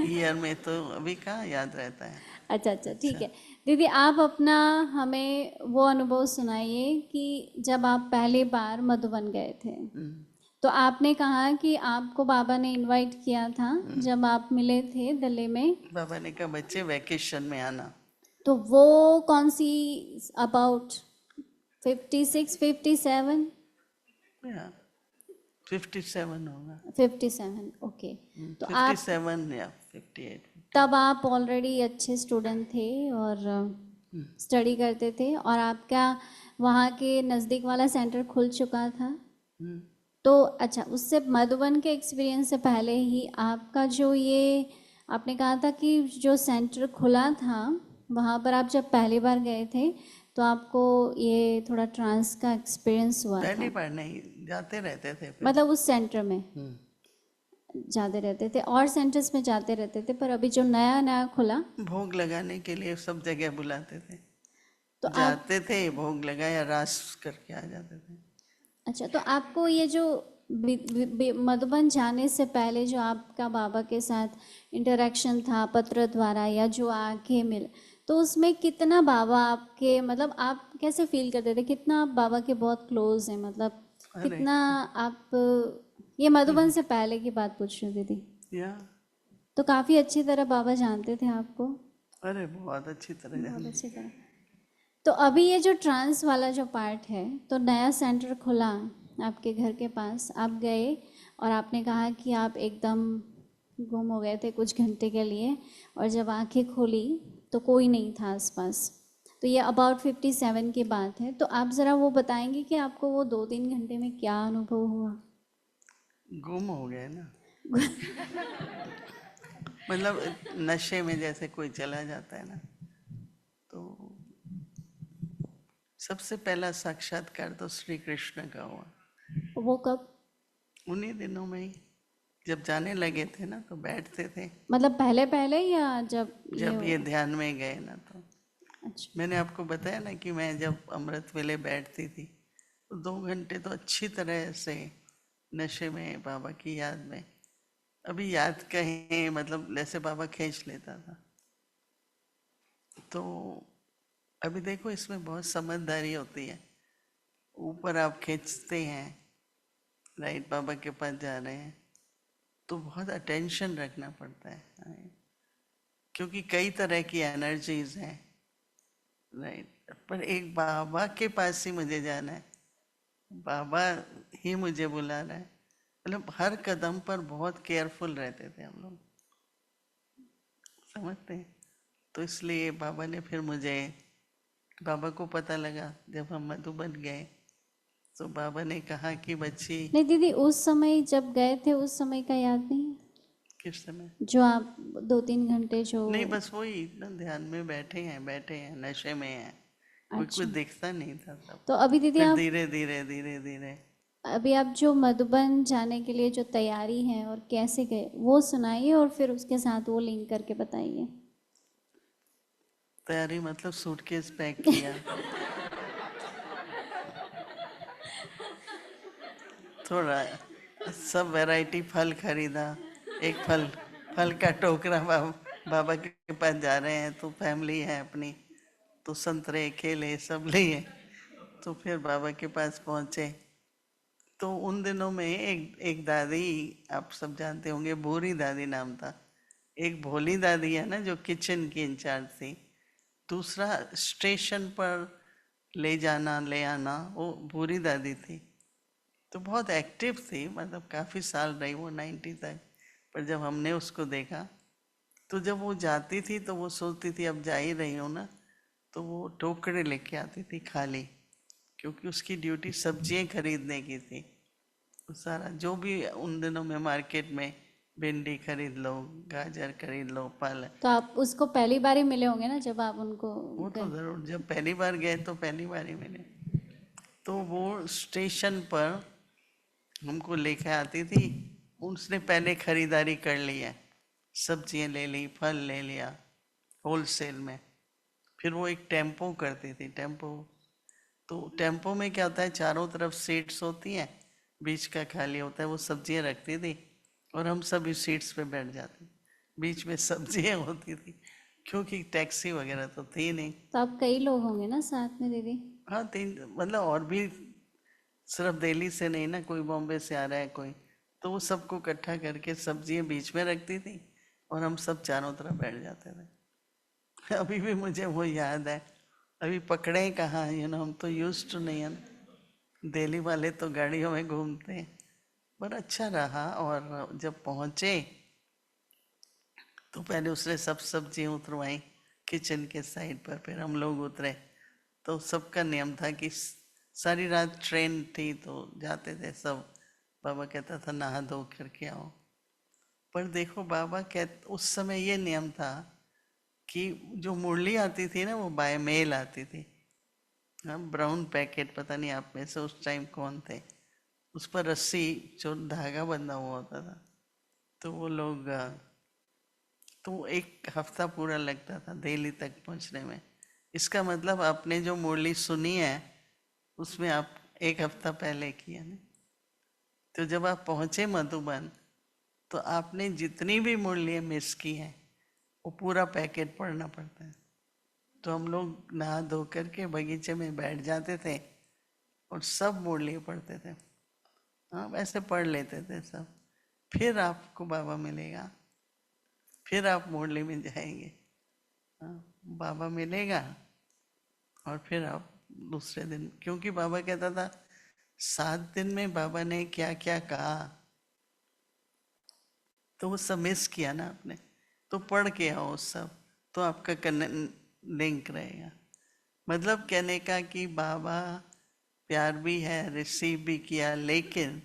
ईयर में तो अभी कहाँ याद रहता है। अच्छा अच्छा, ठीक है दीदी, आप अपना हमें वो अनुभव सुनाइए कि जब आप पहली बार मधुबन गए थे, तो आपने कहा कि आपको बाबा ने इनवाइट किया था जब आप मिले थे दिल्ली में। बाबा ने कहा बच्चे वैकेशन में आना। तो वो कौन सी, अबाउट 56 57? 57 होगा। 57, ओके। तो आप 57 या 58। तब आप ऑलरेडी अच्छे स्टूडेंट थे और स्टडी करते थे, और आपका वहाँ के नज़दीक वाला सेंटर खुल चुका था। तो अच्छा, उससे मधुबन के एक्सपीरियंस से पहले ही आपका जो ये आपने कहा था कि जो सेंटर खुला था वहाँ पर आप जब पहली बार गए थे तो आपको ये थोड़ा ट्रांस का एक्सपीरियंस हुआ था। पहली बार नहीं, जाते रहते थे फिर। मतलब उस सेंटर में जाते रहते थे और सेंटर्स में जाते रहते थे, पर अभी जो नया नया खुला भोग लगाने के लिए सब जगह बुलाते थे, तो आप जाते थे, भोग लगाया, रास करके आ जाते थे। अच्छा, तो आपको ये जो मधुबन जाने से पहले जो आपका बाबा के साथ इंटरेक्शन था पत्र द्वारा या जो आके मिल, तो उसमें कितना बाबा आपके, मतलब आप कैसे फील करते थे, कितना आप बाबा के बहुत क्लोज हैं, मतलब कितना आप, ये मधुबन से पहले की बात पूछ रही हूँ दीदी। या तो काफ़ी अच्छी तरह बाबा जानते थे आपको? अरे बहुत अच्छी तरह बहुत जानते। अच्छी तरह। तो अभी ये जो ट्रांस वाला जो पार्ट है, तो नया सेंटर खुला आपके घर के पास, आप गए और आपने कहा कि आप एकदम गुम हो गए थे कुछ घंटे के लिए, और जब आंखें खोली तो कोई नहीं था आसपास। तो ये अबाउट 57 की बात है। तो आप ज़रा वो बताएंगे कि आपको वो 2-3 घंटे में क्या अनुभव हुआ? गुम हो गए ना। मतलब नशे में जैसे कोई चला जाता है ना, तो सबसे पहला साक्षात्कार तो श्री कृष्ण का हुआ। वो कब? उन्हीं दिनों में ही, जब जाने लगे थे ना, तो बैठते थे। मतलब पहले पहले या जब ये ध्यान में गए ना, तो अच्छा, मैंने आपको बताया ना कि मैं जब अमृत वेले बैठती थी तो 2 घंटे तो अच्छी तरह से नशे में, बाबा की याद में। अभी याद कहें, मतलब जैसे बाबा खींच लेता था। तो अभी देखो, इसमें बहुत समझदारी होती है। ऊपर आप खींचते हैं, राइट, बाबा के पास जा रहे हैं, तो बहुत अटेंशन रखना पड़ता है, क्योंकि कई तरह की एनर्जीज हैं, राइट। पर एक बाबा के पास ही मुझे जाना है, बाबा ही मुझे बुला रहा है। मतलब हर कदम पर बहुत केयरफुल रहते थे हम लोग, समझते हैं। तो इसलिए बाबा ने फिर मुझे, बाबा को पता लगा जब हम मधुबन गए, तो बाबा ने कहा कि बच्ची। नहीं दीदी, उस समय जब गए थे उस समय का याद नहीं? किस समय? जो आप 2-3 घंटे जो नहीं, बस वही इतना ध्यान में बैठे हैं, नशे में हैं, कोई कुछ अच्छा, दिखता नहीं था तब। तो अभी दीदी फिर आप, धीरे धीरे धीरे धीरे अभी आप जो मधुबन जाने के लिए जो तैयारी है और कैसे गए वो सुनाइए, और फिर उसके साथ वो लिंक करके बताइए। तैयारी मतलब सूटकेस पैक किया, थोड़ा सब वैरायटी फल खरीदा, एक फल का टोकरा, बाबा के पास जा रहे हैं तो फैमिली है अपनी, तो संतरे केले सब लिए। तो फिर बाबा के पास पहुंचे, तो उन दिनों में एक दादी, आप सब जानते होंगे, भूरी दादी नाम था। एक भोली दादी है ना, जो किचन की इंचार्ज थी। दूसरा स्टेशन पर ले जाना ले आना, वो भूरी दादी थी। तो बहुत एक्टिव थी, मतलब काफ़ी साल रही वो, 90 तक। पर जब हमने उसको देखा, तो जब वो जाती थी तो वो सोचती थी अब जा ही रही हूँ ना, तो वो टोकरे लेके आती थी खाली, क्योंकि उसकी ड्यूटी सब्जियां खरीदने की थी। तो सारा जो भी उन दिनों में मार्केट में भिंडी खरीद लो, गाजर खरीद लो, पालक। तो आप उसको पहली बार ही मिले होंगे ना जब आप उनको वो तो गए? जरूर, जब पहली बार गए तो पहली बार ही मिले। तो वो स्टेशन पर हमको लेके आती थी, उसने पहले खरीदारी कर ली है, सब्जियां ले ली, फल ले लिया होलसेल में। फिर वो एक टेम्पो करती थी, टेम्पो। तो टेम्पो में क्या होता है, चारों तरफ सीट्स होती हैं, बीच का खाली होता है, वो सब्जियां रखती थी और हम सब इस सीट्स पे बैठ जाते, बीच में सब्जियां होती थी, क्योंकि टैक्सी वगैरह तो थी नहीं। तो आप कई लोग होंगे ना साथ में दीदी? हाँ, तीन, मतलब और भी, सिर्फ दिल्ली से नहीं ना, कोई बॉम्बे से आ रहा है कोई, तो वो सबको इकट्ठा करके सब्जियां बीच में रखती थी और हम सब चारों तरफ बैठ जाते थे। अभी भी मुझे वो याद है। अभी पकड़े कहाँ, हम तो यूज टू नहीं है ना। दिल्ली वाले तो गाड़ियों में घूमते हैं। पर अच्छा रहा। और जब पहुंचे तो पहले उसने सब सब्जियां उतरवाई किचन के साइड पर, फिर हम लोग उतरे। तो सबका नियम था कि सारी रात ट्रेन थी तो जाते थे सब। बाबा कहता था नहा धो करके आओ। पर देखो बाबा उस समय ये नियम था कि जो मुरली आती थी ना, वो बाय मेल आती थी। हाँ, ब्राउन पैकेट, पता नहीं आप में से उस टाइम कौन थे, उस पर रस्सी जो धागा बंधा हुआ होता था। तो वो लोग, तो एक हफ्ता पूरा लगता था दिल्ली तक पहुंचने में। इसका मतलब आपने जो मुरली सुनी है उसमें आप एक हफ्ता पहले किया ना। तो जब आप पहुंचे मधुबन, तो आपने जितनी भी मुरलियाँ मिस की हैं वो पूरा पैकेट पढ़ना पड़ता है। तो हम लोग नहा धो करके बगीचे में बैठ जाते थे और सब मुरलियाँ पढ़ते थे। हाँ, वैसे पढ़ लेते थे सब। फिर आपको बाबा मिलेगा, फिर आप मुरली में जाएंगे। हाँ, बाबा मिलेगा और फिर आप दूसरे दिन, क्योंकि बाबा कहता था 7 दिन में बाबा ने क्या क्या कहा, तो वो सब मिस किया ना आपने, तो पढ़ के आओ सब, तो आपका लिंक रहेगा। मतलब कहने का कि बाबा प्यार भी है, रिसीव भी किया, लेकिन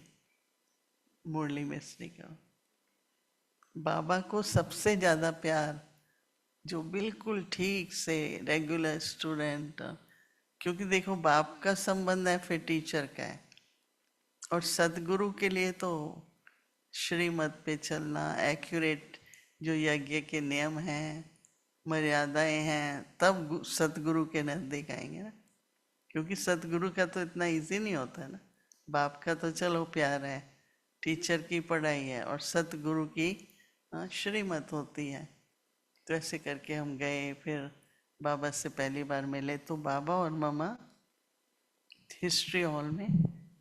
मुरली मिस नहीं करो। बाबा को सबसे ज्यादा प्यार जो बिल्कुल ठीक से रेगुलर स्टूडेंट, क्योंकि देखो बाप का संबंध है, फिर टीचर का है, और सदगुरु के लिए तो श्रीमत पे चलना, एक्यूरेट जो यज्ञ के नियम हैं, मर्यादाएं हैं, तब सदगुरु के नजदीक आएंगे ना। क्योंकि सदगुरु का तो इतना इजी नहीं होता है ना। बाप का तो चलो प्यार है, टीचर की पढ़ाई है, और सतगुरु की श्रीमत होती है। तो ऐसे करके हम गए, फिर बाबा से पहली बार मिले। तो बाबा और मामा हिस्ट्री हॉल में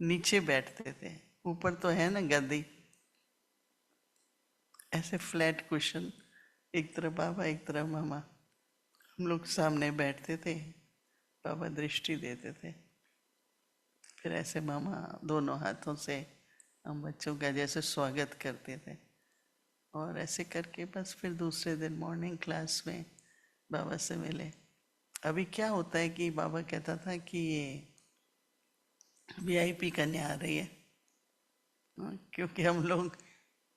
नीचे बैठते थे, ऊपर तो है ना गद्दी, ऐसे फ्लैट कुशन, एक तरफ बाबा एक तरफ मामा, हम लोग सामने बैठते थे, बाबा दृष्टि देते थे। फिर ऐसे मामा दोनों हाथों से हम बच्चों का जैसे स्वागत करते थे। और ऐसे करके बस फिर दूसरे दिन मॉर्निंग क्लास में बाबा से मिले। अभी क्या होता है कि बाबा कहता था कि ये VIP कन्या आ रही है। क्योंकि हम लोग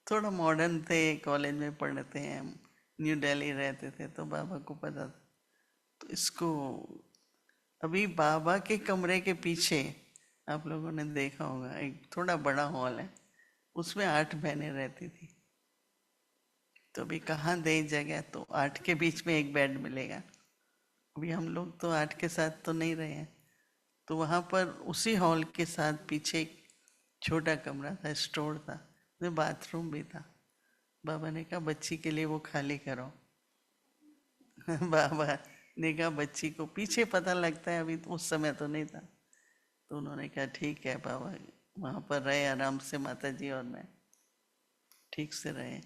थोड़ा मॉडर्न थे, कॉलेज में पढ़ते हैं, हम न्यू दिल्ली रहते थे, तो बाबा को पता था। तो इसको अभी बाबा के कमरे के पीछे आप लोगों ने देखा होगा, एक थोड़ा बड़ा हॉल है, उसमें 8 बहनें रहती थी। तो अभी कहाँ दे जगह, तो 8 के बीच में एक बेड मिलेगा। अभी हम लोग तो 8 के साथ तो नहीं रहे हैं। तो वहाँ पर उसी हॉल के साथ पीछे एक छोटा कमरा था, स्टोर था, उसमें बाथरूम भी था। बाबा ने कहा बच्ची के लिए वो खाली करो। बाबा ने कहा बच्ची को पीछे पता लगता है, अभी तो उस समय तो नहीं था। तो उन्होंने कहा ठीक है बाबा, वहाँ पर रहे आराम से, माता जी और मैं ठीक से रहे।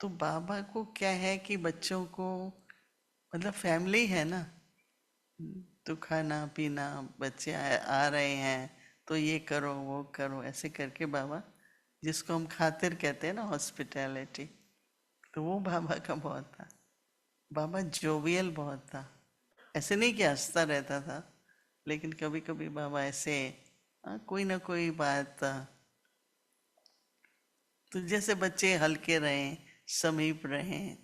तो बाबा को क्या है कि बच्चों को, मतलब फैमिली है ना, तो खाना पीना, बच्चे आ रहे हैं तो ये करो वो करो, ऐसे करके बाबा, जिसको हम खातिर कहते हैं ना, हॉस्पिटैलिटी, तो वो बाबा का बहुत था। बाबा जोवियल बहुत था। ऐसे नहीं कि हंसता रहता था, लेकिन कभी कभी बाबा ऐसे कोई ना कोई बात, तो जैसे बच्चे हल्के रहें, समीप रहें।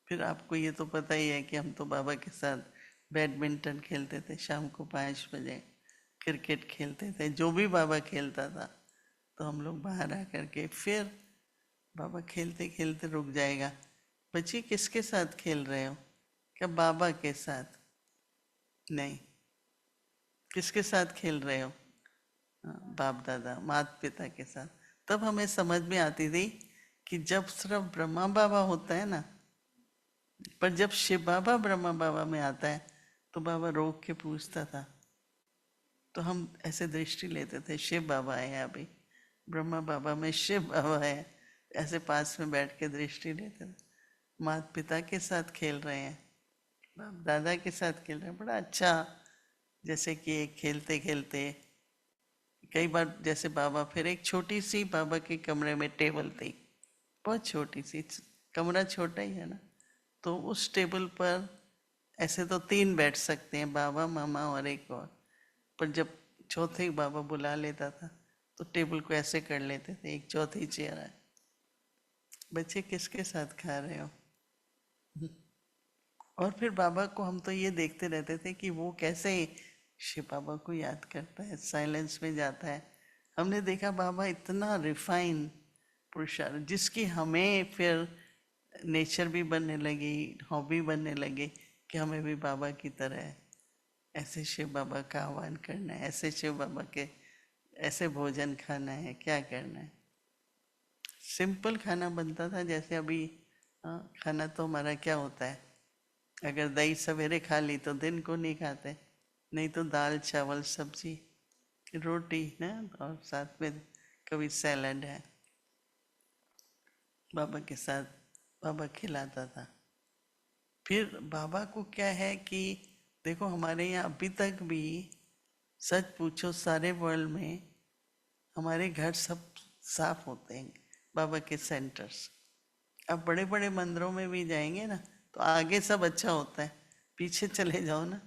फिर आपको ये तो पता ही है कि हम तो बाबा के साथ बैडमिंटन खेलते थे शाम को 5 बजे, क्रिकेट खेलते थे, जो भी बाबा खेलता था तो हम लोग बाहर आकर के फिर बाबा खेलते खेलते रुक जाएगा, बच्चे किसके साथ खेल रहे हो? क्या बाबा के साथ? नहीं, किसके साथ खेल रहे हो? बाप दादा माता पिता के साथ। तब हमें समझ में आती थी कि जब सिर्फ ब्रह्मा बाबा होता है ना, पर जब शिव बाबा ब्रह्मा बाबा में आता है तो बाबा रोक के पूछता था, तो हम ऐसे दृष्टि लेते थे, शिव बाबा है अभी, ब्रह्मा बाबा में शिव बाबा है, ऐसे पास में बैठ के दृष्टि लेते थे। माता पिता के साथ खेल रहे हैं, बाप दादा के साथ खेल रहे हैं, बड़ा अच्छा। जैसे कि खेलते खेलते कई बार जैसे बाबा, फिर एक छोटी सी बाबा के कमरे में टेबल थी, बहुत छोटी सी, कमरा छोटा ही है ना, तो उस टेबल पर ऐसे तो 3 बैठ सकते हैं, बाबा मामा और एक और, पर जब चौथे बाबा बुला लेता था तो टेबल को ऐसे कर लेते थे, एक चौथी चेयर है। बच्चे किसके साथ खा रहे हो? और फिर बाबा को हम तो ये देखते रहते थे कि वो कैसे शिव बाबा को याद करता है, साइलेंस में जाता है। हमने देखा बाबा इतना रिफाइन पुरुषार्थ, जिसकी हमें फिर नेचर भी बनने लगी, हॉबी बनने लगी कि हमें भी बाबा की तरह ऐसे शिव बाबा का आह्वान करना है, ऐसे शिव बाबा के ऐसे भोजन खाना है, क्या करना है। सिंपल खाना बनता था, जैसे अभी खाना तो हमारा क्या होता है, अगर दही सवेरे खा ली तो दिन को नहीं खाते, नहीं तो दाल चावल सब्जी रोटी ना, और साथ में कभी सैलड है। बाबा के साथ बाबा खिलाता था। फिर बाबा को क्या है कि देखो हमारे यहाँ अभी तक भी, सच पूछो सारे वर्ल्ड में हमारे घर सब साफ होते हैं, बाबा के सेंटर्स। अब बड़े बड़े मंदिरों में भी जाएंगे ना तो आगे सब अच्छा होता है, पीछे चले जाओ ना।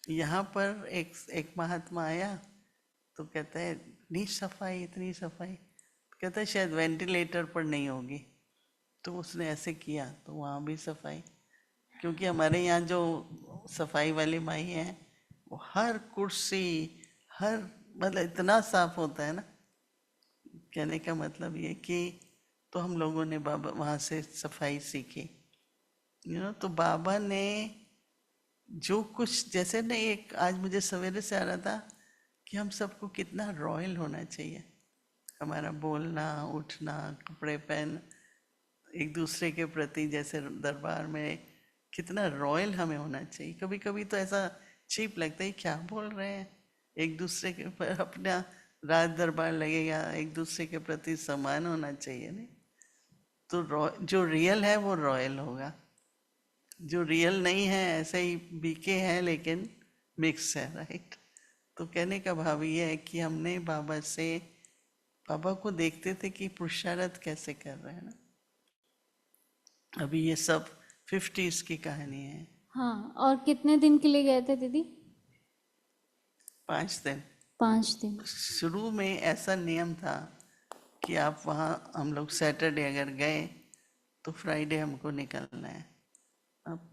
यहाँ पर एक महात्मा आया तो कहता है इतनी सफाई, इतनी सफाई, कहता है शायद वेंटिलेटर पर नहीं होगी, तो उसने ऐसे किया तो वहाँ भी सफाई। क्योंकि हमारे यहाँ जो सफाई वाली माई है वो हर कुर्सी, हर मतलब इतना साफ होता है ना। कहने का मतलब ये कि तो हम लोगों ने बाबा वहाँ से सफाई सीखी, तो बाबा ने जो कुछ, जैसे ना एक आज मुझे सवेरे से आ रहा था कि हम सबको कितना रॉयल होना चाहिए, हमारा बोलना उठना, कपड़े पहन, एक दूसरे के प्रति, जैसे दरबार में कितना रॉयल हमें होना चाहिए। कभी कभी तो ऐसा चीप लगता है, क्या बोल रहे हैं, एक दूसरे के पर अपना राज दरबार लगेगा, एक दूसरे के प्रति सम्मान होना चाहिए। नहीं तो जो रियल है वो रॉयल होगा, जो रियल नहीं है ऐसे ही बीके है लेकिन मिक्स है, राइट। तो कहने का भाव ये है कि हमने बाबा से, बाबा को देखते थे कि पुरुषार्थ कैसे कर रहे हैं ना। अभी ये सब 50s की कहानी है। हाँ, और कितने दिन के लिए गए थे दीदी? 5 दिन। 5 दिन। शुरू में ऐसा नियम था कि आप वहाँ, हम लोग सैटरडे अगर गए तो फ्राइडे हमको निकलना है। अब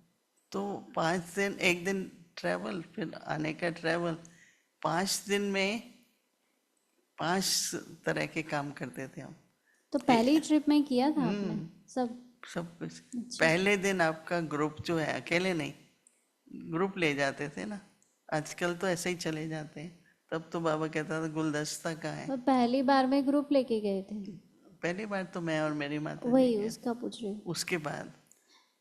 तो 5 दिन, एक दिन ट्रैवल, फिर आने का ट्रैवल, 5 दिन में 5 तरह के काम करते थे हम। तो पहली ट्रिप में किया था आपने सब? सब कुछ। पहले दिन आपका ग्रुप जो है, अकेले नहीं, ग्रुप ले जाते थे ना। आजकल तो ऐसे ही चले जाते हैं, तब तो बाबा कहता था गुलदस्ता कहाँ है। तो पहली बार में ग्रुप लेके गए थे? पहली बार तो मैं और मेरी माता जी वही गए। उसका पूछ रही हूँ। उसके बाद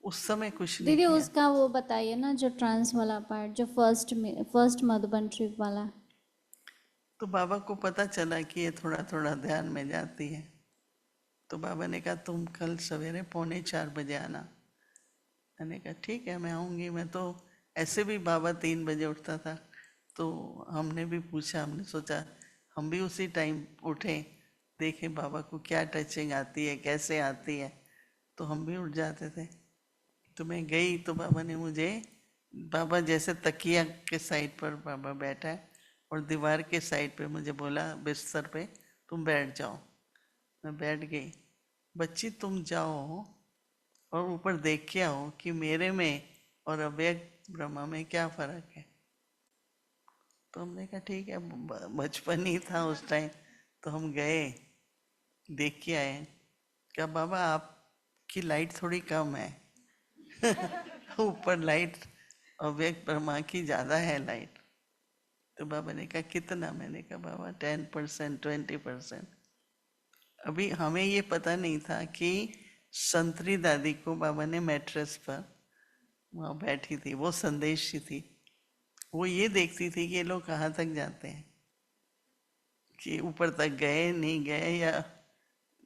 उस समय कुछ नहीं दीदी किया। उसका वो बताइए ना, जो ट्रांस वाला पार्ट, जो फर्स्ट मधुबन ट्रिप वाला। तो बाबा को पता चला कि ये थोड़ा थोड़ा ध्यान में जाती है, तो बाबा ने कहा तुम कल सवेरे 3:45 आना। मैंने कहा ठीक है मैं आऊँगी। मैं तो ऐसे भी बाबा 3 बजे उठता था, तो हमने भी पूछा, हमने सोचा हम भी उसी टाइम उठें, देखें बाबा को क्या टचिंग आती है, कैसे आती है, तो हम भी उठ जाते थे। तो मैं गई तो बाबा ने मुझे बाबा जैसे तकिया के साइड पर बाबा बैठा है और दीवार के साइड पे मुझे बोला बिस्तर पे तुम बैठ जाओ। मैं बैठ गई। बच्ची तुम जाओ और ऊपर देख के आओ कि मेरे में और अव्यक्त ब्रह्मा में क्या फर्क है। तो हमने कहा ठीक है, बचपन ही था उस टाइम, तो हम गए, देख के आए। क्या बाबा आपकी लाइट थोड़ी कम है। ऊपर लाइट अव्यक्त ब्रह्मा की ज्यादा है लाइट। तो बाबा ने कहा कितना? मैंने कहा बाबा 10%, 20%। अभी हमें ये पता नहीं था कि संतरी दादी को बाबा ने मैट्रेस पर वहाँ बैठी थी, वो संदेशी थी। वो ये देखती थी कि ये लोग कहाँ तक जाते हैं, कि ऊपर तक गए नहीं गए, या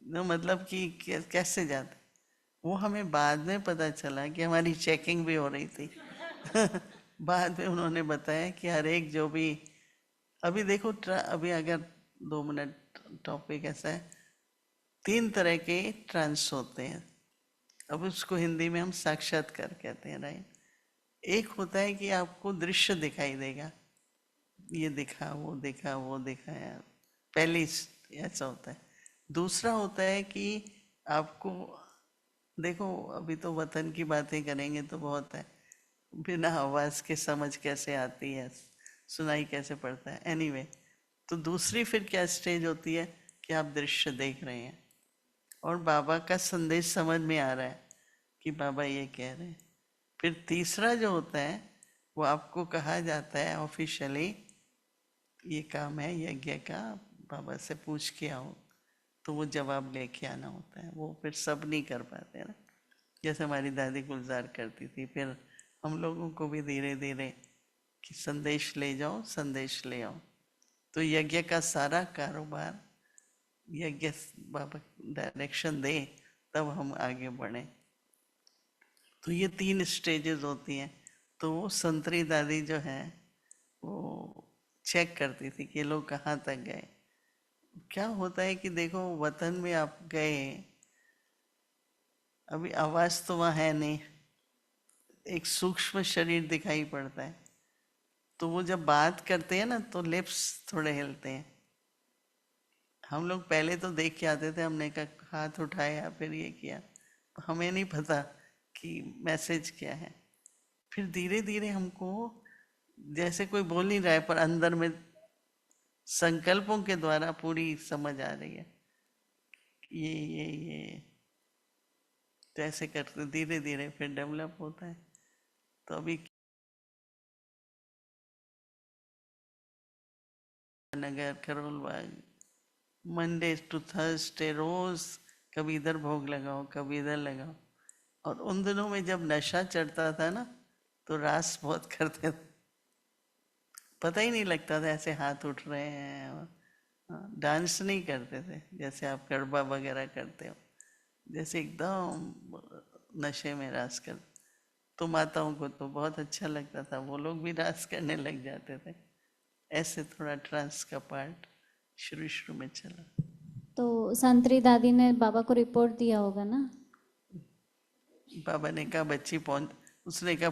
न मतलब कि कैसे जाते। वो हमें बाद में पता चला कि हमारी चेकिंग भी हो रही थी। बाद में उन्होंने बताया कि हर एक जो भी, अभी देखो अभी अगर 2 मिनट टॉपिक ऐसा है, 3 तरह के ट्रांस होते हैं। अब उसको हिंदी में हम साक्षात्कार कहते हैं, राइट। एक होता है कि आपको दृश्य दिखाई देगा, ये दिखा वो दिखा वो दिखा, यार पहली ऐसा होता है। दूसरा होता है कि आपको, देखो अभी तो वतन की बातें करेंगे तो बहुत है, बिना आवाज के समझ कैसे आती है, सुनाई कैसे पड़ता है। एनीवे, तो दूसरी फिर क्या स्टेज होती है कि आप दृश्य देख रहे हैं और बाबा का संदेश समझ में आ रहा है कि बाबा ये कह रहे हैं। फिर तीसरा जो होता है वो आपको कहा जाता है ऑफिशियली, ये काम है यज्ञ का, बाबा से पूछ के आओ, तो वो जवाब लेके आना होता है। वो फिर सब नहीं कर पाते ना, जैसे हमारी दादी गुलजार करती थी। फिर हम लोगों को भी धीरे धीरे कि संदेश ले जाओ, संदेश ले आओ। तो यज्ञ का सारा कारोबार, यज्ञ बाबा डायरेक्शन दे तब हम आगे बढ़े। तो ये 3 स्टेजेस होती हैं। तो वो संतरी दादी जो है वो चेक करती थी कि ये लोग कहाँ तक गए। क्या होता है कि देखो वतन में आप गए, अभी आवाज तो वहाँ है नहीं, एक सूक्ष्म शरीर दिखाई पड़ता है। तो वो जब बात करते हैं ना तो लिप्स थोड़े हिलते हैं। हम लोग पहले तो देख के आते थे, हमने कहा हाथ उठाया फिर ये किया, हमें नहीं पता कि मैसेज क्या है। फिर धीरे धीरे हमको जैसे कोई बोल नहीं रहा है पर अंदर में संकल्पों के द्वारा पूरी समझ आ रही है, ये तो ऐसे करते धीरे धीरे फिर डेवलप होता है। तो अभी नगर, करोलबाग, मंडे टू थर्सडे रोज कभी इधर भोग लगाओ कभी इधर लगाओ। और उन दिनों में जब नशा चढ़ता था ना तो रास बहुत करते थे, पता ही नहीं लगता था ऐसे हाथ उठ रहे हैं। और डांस नहीं करते थे जैसे आप गरबा वगैरह करते हो, जैसे एकदम नशे में रास कर। तो माताओं को तो बहुत अच्छा लगता था, वो लोग भी रास करने लग जाते थे। ऐसे थोड़ा ट्रांस का पार्ट शुरू शुरू में चला। तो संतरी दादी ने बाबा को रिपोर्ट दिया होगा ना? बाबा ने कहा बच्ची पहुंच, उसने कहा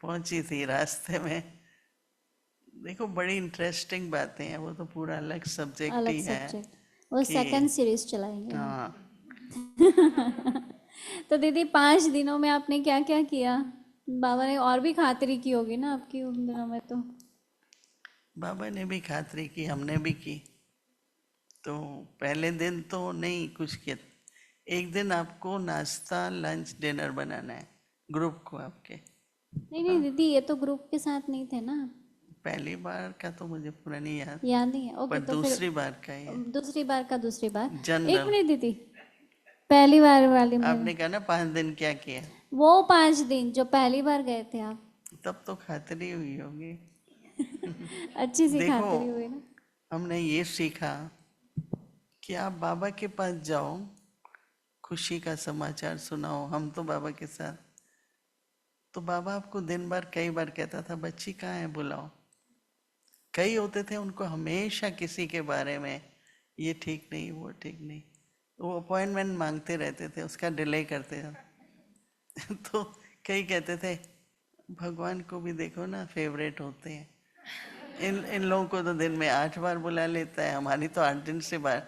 पहुंची थी रास्ते में। देखो बड़ी इंटरेस्टिंग बातें हैं, वो तो पूरा अलग सब्जेक्ट अलग ही है सब्जेक्ट, वो कि सेकंड सीरीज चलाएंगे हम। हाँ। तो दीदी 5 दिनों में आपने क्या क्या किया? बाबा ने और भी खातिरी की होगी ना आपकी उन दिनों में तो? बाबा ने भी खातिरी की, हमने भी की। तो पहले दिन तो नहीं कुछ किया। एक दिन आपको नाश्ता लंच डिनर बनाना है ग्रुप को आपके। नहीं नहीं दीदी, ये तो ग्रुप के साथ नहीं थे ना? पहली बार का तो मुझे पूरा नहीं याद, याद नहीं है? ओके, पर तो फिर दूसरी बार का ही है। दूसरी बार का दूसरी बार। एक जनरल। मिनट दीदी, पहली बार वाली में आपने कहा ना 5 दिन क्या किया, वो 5 दिन जो पहली बार गए थे आप, तब तो खातिरी हुई होगी। अच्छी सी देखो खातिरी हुई ना? हमने ये सीखा कि आप बाबा के पास जाओ, खुशी का समाचार सुनाओ। हम तो बाबा के साथ, तो बाबा आपको दिन भर कई बार कहता था बच्ची कहाँ है बुलाओ। कई होते थे उनको हमेशा किसी के बारे में, ये ठीक नहीं वो ठीक नहीं, तो वो अपॉइंटमेंट मांगते रहते थे, उसका डिले करते थे। तो कई कहते थे भगवान को भी देखो ना फेवरेट होते हैं, इन लोगों को तो दिन में 8 बार बुला लेता है, हमारी तो 8 दिन से बार।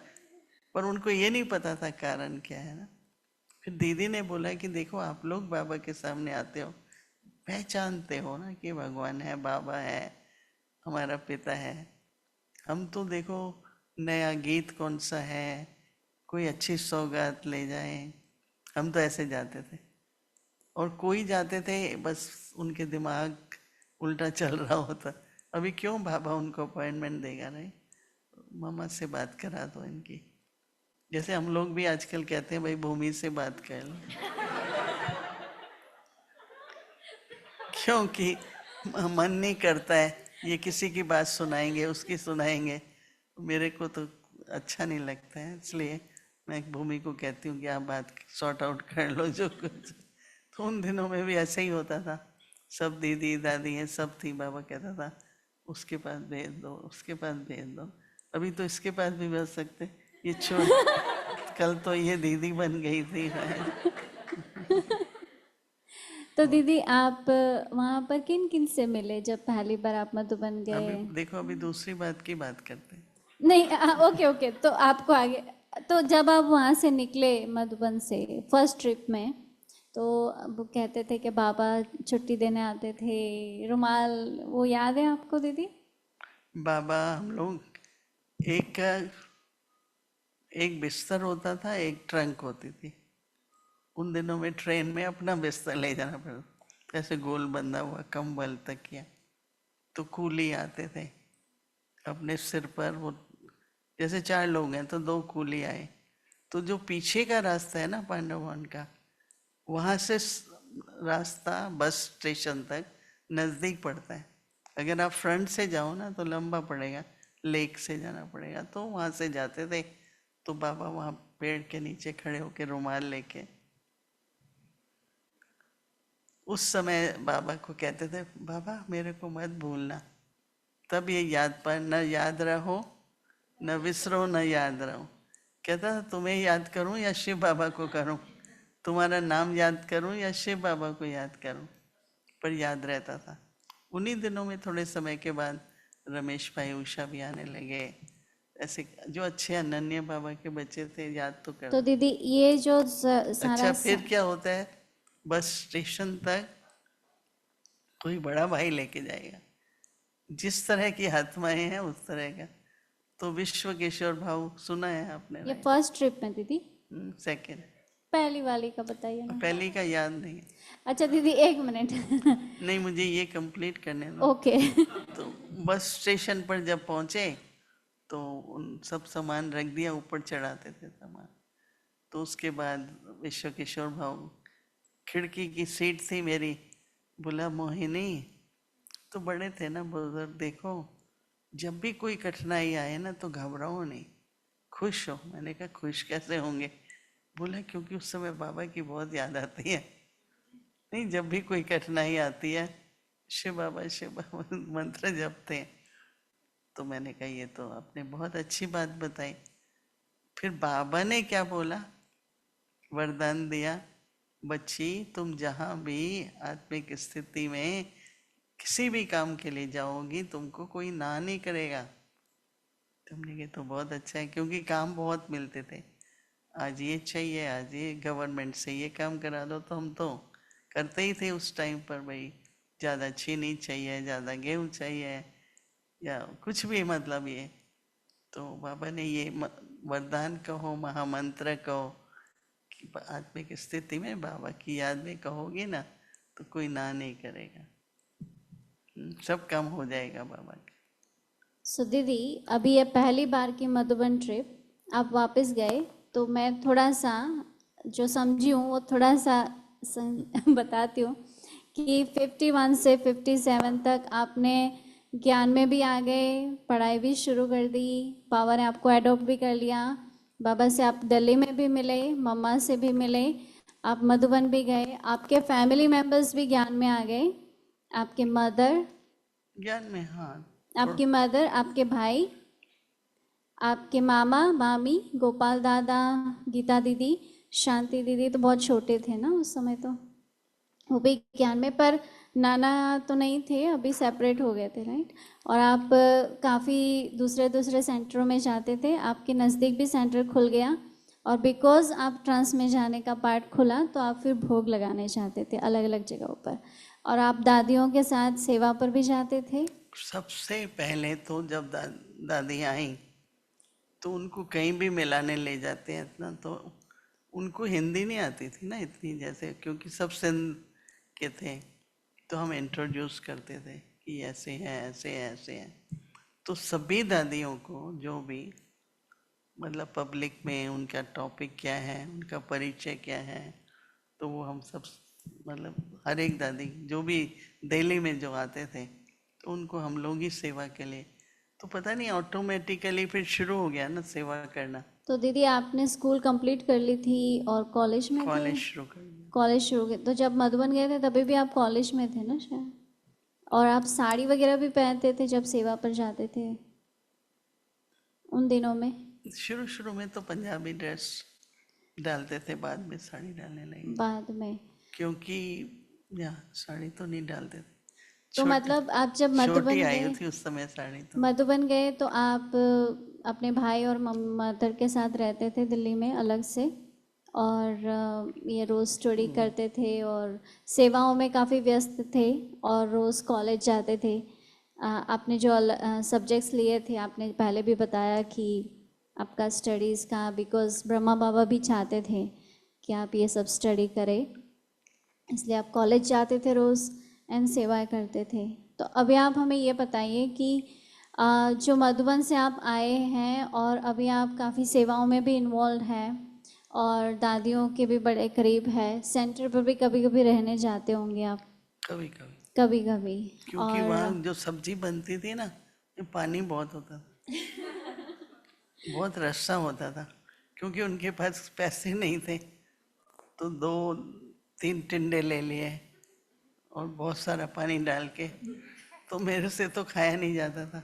पर उनको ये नहीं पता था कारण क्या है ना। फिर दीदी ने बोला कि देखो आप लोग बाबा के सामने आते हो, पहचानते हो ना कि भगवान है, बाबा है, हमारा पिता है। हम तो देखो नया गीत कौन सा है, कोई अच्छी सौगात ले जाए, हम तो ऐसे जाते थे। और कोई जाते थे बस उनके दिमाग उल्टा चल रहा होता, अभी क्यों बाबा उनको अपॉइंटमेंट देगा, नहीं मामा से बात करा दो इनकी। जैसे हम लोग भी आजकल कहते हैं भाई भूमि से बात कर लो, क्योंकि मन नहीं करता है ये किसी की बात सुनाएंगे उसकी सुनाएंगे, मेरे को तो अच्छा नहीं लगता है। इसलिए मैं भूमि को कहती हूँ कि आप बात सॉर्ट आउट कर लो जो कुछ। तो उन दिनों में भी ऐसा ही होता था, सब दीदी दादी हैं सब थी, बाबा कहता था उसके पास भेज दो, उसके पास भेज दो। अभी तो इसके पास भी भेज सकते, ये छोड़ कल तो ये दीदी बन गई थी। तो दीदी आप वहाँ पर किन किन से मिले जब पहली बार आप मधुबन अभी गए? देखो अभी दूसरी बात की बात करते हैं। नहीं, ओके ओके, तो आपको आगे, तो जब आप वहाँ से निकले मधुबन से फर्स्ट ट्रिप में, तो वो कहते थे कि बाबा छुट्टी देने आते थे, रुमाल, वो याद है आपको दीदी? बाबा हम लोग एक बिस्तर होता था, एक ट्रंक होती थी। उन दिनों में ट्रेन में अपना बिस्तर ले जाना पड़ता, ऐसे गोल बंधा हुआ कंबल तकिया। तो कूली आते थे अपने सिर पर, वो जैसे 4 लोग हैं तो 2 कूली आए। तो जो पीछे का रास्ता है ना पांडव भवन का, वहाँ से रास्ता बस स्टेशन तक नज़दीक पड़ता है। अगर आप फ्रंट से जाओ ना तो लंबा पड़ेगा, लेक से जाना पड़ेगा। तो वहाँ से जाते थे। तो बाबा वहाँ पेड़ के नीचे खड़े होके रुमाल लेके, उस समय बाबा को कहते थे बाबा मेरे को मत भूलना। तब ये याद पर न याद रहो न विसरो न याद रहो। कहता था तुम्हें याद करूं या शिव बाबा को करूं, तुम्हारा नाम याद करूं या शिव बाबा को याद करूं, पर याद रहता था। उन्हीं दिनों में थोड़े समय के बाद रमेश भाई उषा भी आने लगे, ऐसे जो अच्छे अनन्य बाबा के बच्चे थे, याद तो कर। तो दीदी ये जो सारा अच्छा फिर क्या होता है, बस स्टेशन तक कोई बड़ा भाई लेके जाएगा, जिस तरह की आत्माएं हैं उस तरह का। तो विश्व किशोर भाव सुना है आपने? ये फर्स्ट ट्रिप में दीदी? सेकंड, पहली वाली का बताइए ना। पहली का याद नहीं। अच्छा दीदी 1 मिनट। नहीं मुझे ये कंप्लीट करने दो। ओके। तो बस स्टेशन पर जब पहुंचे तो उन सब सामान रख दिया, ऊपर चढ़ाते थे सामान। तो उसके बाद विश्व किशोर भाव, खिड़की की सीट थी मेरी, बोला मोहिनी, तो बड़े थे ना बुजुर्ग, देखो जब भी कोई कठिनाई आए ना तो घबराओ नहीं, खुश हो। मैंने कहा खुश कैसे होंगे? बोला क्योंकि उस समय बाबा की बहुत याद आती है। नहीं जब भी कोई कठिनाई आती है शिव बाबा मंत्र जपते हैं। तो मैंने कहा ये तो आपने बहुत अच्छी बात बताई। फिर बाबा ने क्या बोला, वरदान दिया, बच्ची तुम जहाँ भी आत्मिक स्थिति में किसी भी काम के लिए जाओगी तुमको कोई ना नहीं करेगा। तुमने कहा तो बहुत अच्छा है, क्योंकि काम बहुत मिलते थे, आज ये चाहिए, आज ये गवर्नमेंट से ये काम करा दो, तो हम तो करते ही थे उस टाइम पर। भाई ज़्यादा चीनी चाहिए, ज़्यादा गेहूँ चाहिए, या कुछ भी, मतलब ये। तो बाबा ने ये वरदान कहो, महामंत्र कहो कि आत्मिक स्थिति में बाबा की याद में कहोगे ना तो कोई ना नहीं करेगा, सब काम हो जाएगा बाबा का। सो दीदी अभी ये पहली बार की मधुबन ट्रिप, आप वापस गए, तो मैं थोड़ा सा जो समझी हूँ वो थोड़ा सा बताती हूँ कि 51 से 57 तक आपने ज्ञान में भी आ गए, पढ़ाई भी शुरू कर दी, बाबा ने आपको एडॉप्ट भी कर लिया, बाबा से आप दिल्ली में भी मिले, मम्मा से भी मिले, आप मधुबन भी गए, आपके फैमिली मेम्बर्स भी ज्ञान में आ गए, आपके मदर, ज्ञान में, हाँ, आपकी मदर, आपके भाई, आपके मामा मामी, गोपाल दादा, गीता दीदी, शांति दीदी तो बहुत छोटे थे ना उस समय तो? वो भी 91 पर नाना तो नहीं थे, अभी सेपरेट हो गए थे, राइट। और आप काफ़ी दूसरे दूसरे सेंटरों में जाते थे, आपके नज़दीक भी सेंटर खुल गया, और बिकॉज आप ट्रांस में जाने का पार्ट खुला तो आप फिर भोग लगाने जाते थे अलग अलग जगहों पर, और आप दादियों के साथ सेवा पर भी जाते थे। सबसे पहले तो जब दादी आई तो उनको कहीं भी मिलाने ले जाते हैं इतना, तो उनको हिंदी नहीं आती थी ना इतनी, जैसे क्योंकि सब सिंध के थे, तो हम इंट्रोड्यूस करते थे कि ऐसे हैं ऐसे हैं ऐसे हैं। तो सभी दादियों को जो भी मतलब पब्लिक में उनका टॉपिक क्या है, उनका परिचय क्या है, तो वो हम सब मतलब हर एक दादी जो भी दिल्ली में जो आते थे तो उनको हम लोग ही सेवा के लिए, तो पता नहीं ऑटोमेटिकली फिर शुरू हो गया ना सेवा करना। तो दीदी आपने स्कूल कंप्लीट कर ली थी और कॉलेज में थे? कॉलेज शुरू कर दिया। कॉलेज शुरू किया, तो जब मधुबन गए थे तभी भी आप कॉलेज में थे ना शायद? और आप साड़ी वगैरह भी पहनते थे जब सेवा पर जाते थे उन दिनों में? शुरू शुरू में तो पंजाबी ड्रेस डालते थे, बाद में साड़ी डालने लगे, बाद में? क्योंकि या साड़ी तो नहीं डालते थे। तो मतलब आप जब छोटी मधुबन आई गए, थी उस समय साड़ी तो। मधुबन गए तो आप अपने भाई और मदर के साथ रहते थे दिल्ली में अलग से, और ये रोज़ स्टडी करते थे और सेवाओं में काफ़ी व्यस्त थे, और रोज़ कॉलेज जाते थे। आपने जो सब्जेक्ट्स लिए थे, आपने पहले भी बताया कि आपका स्टडीज़ का, बिकॉज़ ब्रह्मा बाबा भी चाहते थे कि आप ये सब स्टडी करें, इसलिए आप कॉलेज जाते थे रोज़ एंड सेवाएं करते थे। तो अभी आप हमें ये बताइए कि जो मधुबन से आप आए हैं और अभी आप काफ़ी सेवाओं में भी इन्वॉल्व हैं और दादियों के भी बड़े करीब है, सेंटर पर भी कभी कभी रहने जाते होंगे आप? कभी कभी, कभी कभी। क्योंकि और वहाँ जो सब्जी बनती थी ना, ये पानी बहुत होता था, बहुत रस्सा होता था, क्योंकि उनके पास पैसे नहीं थे, तो 2-3 टिंडे ले लिए और बहुत सारा पानी डाल के, तो मेरे से तो खाया नहीं जाता था।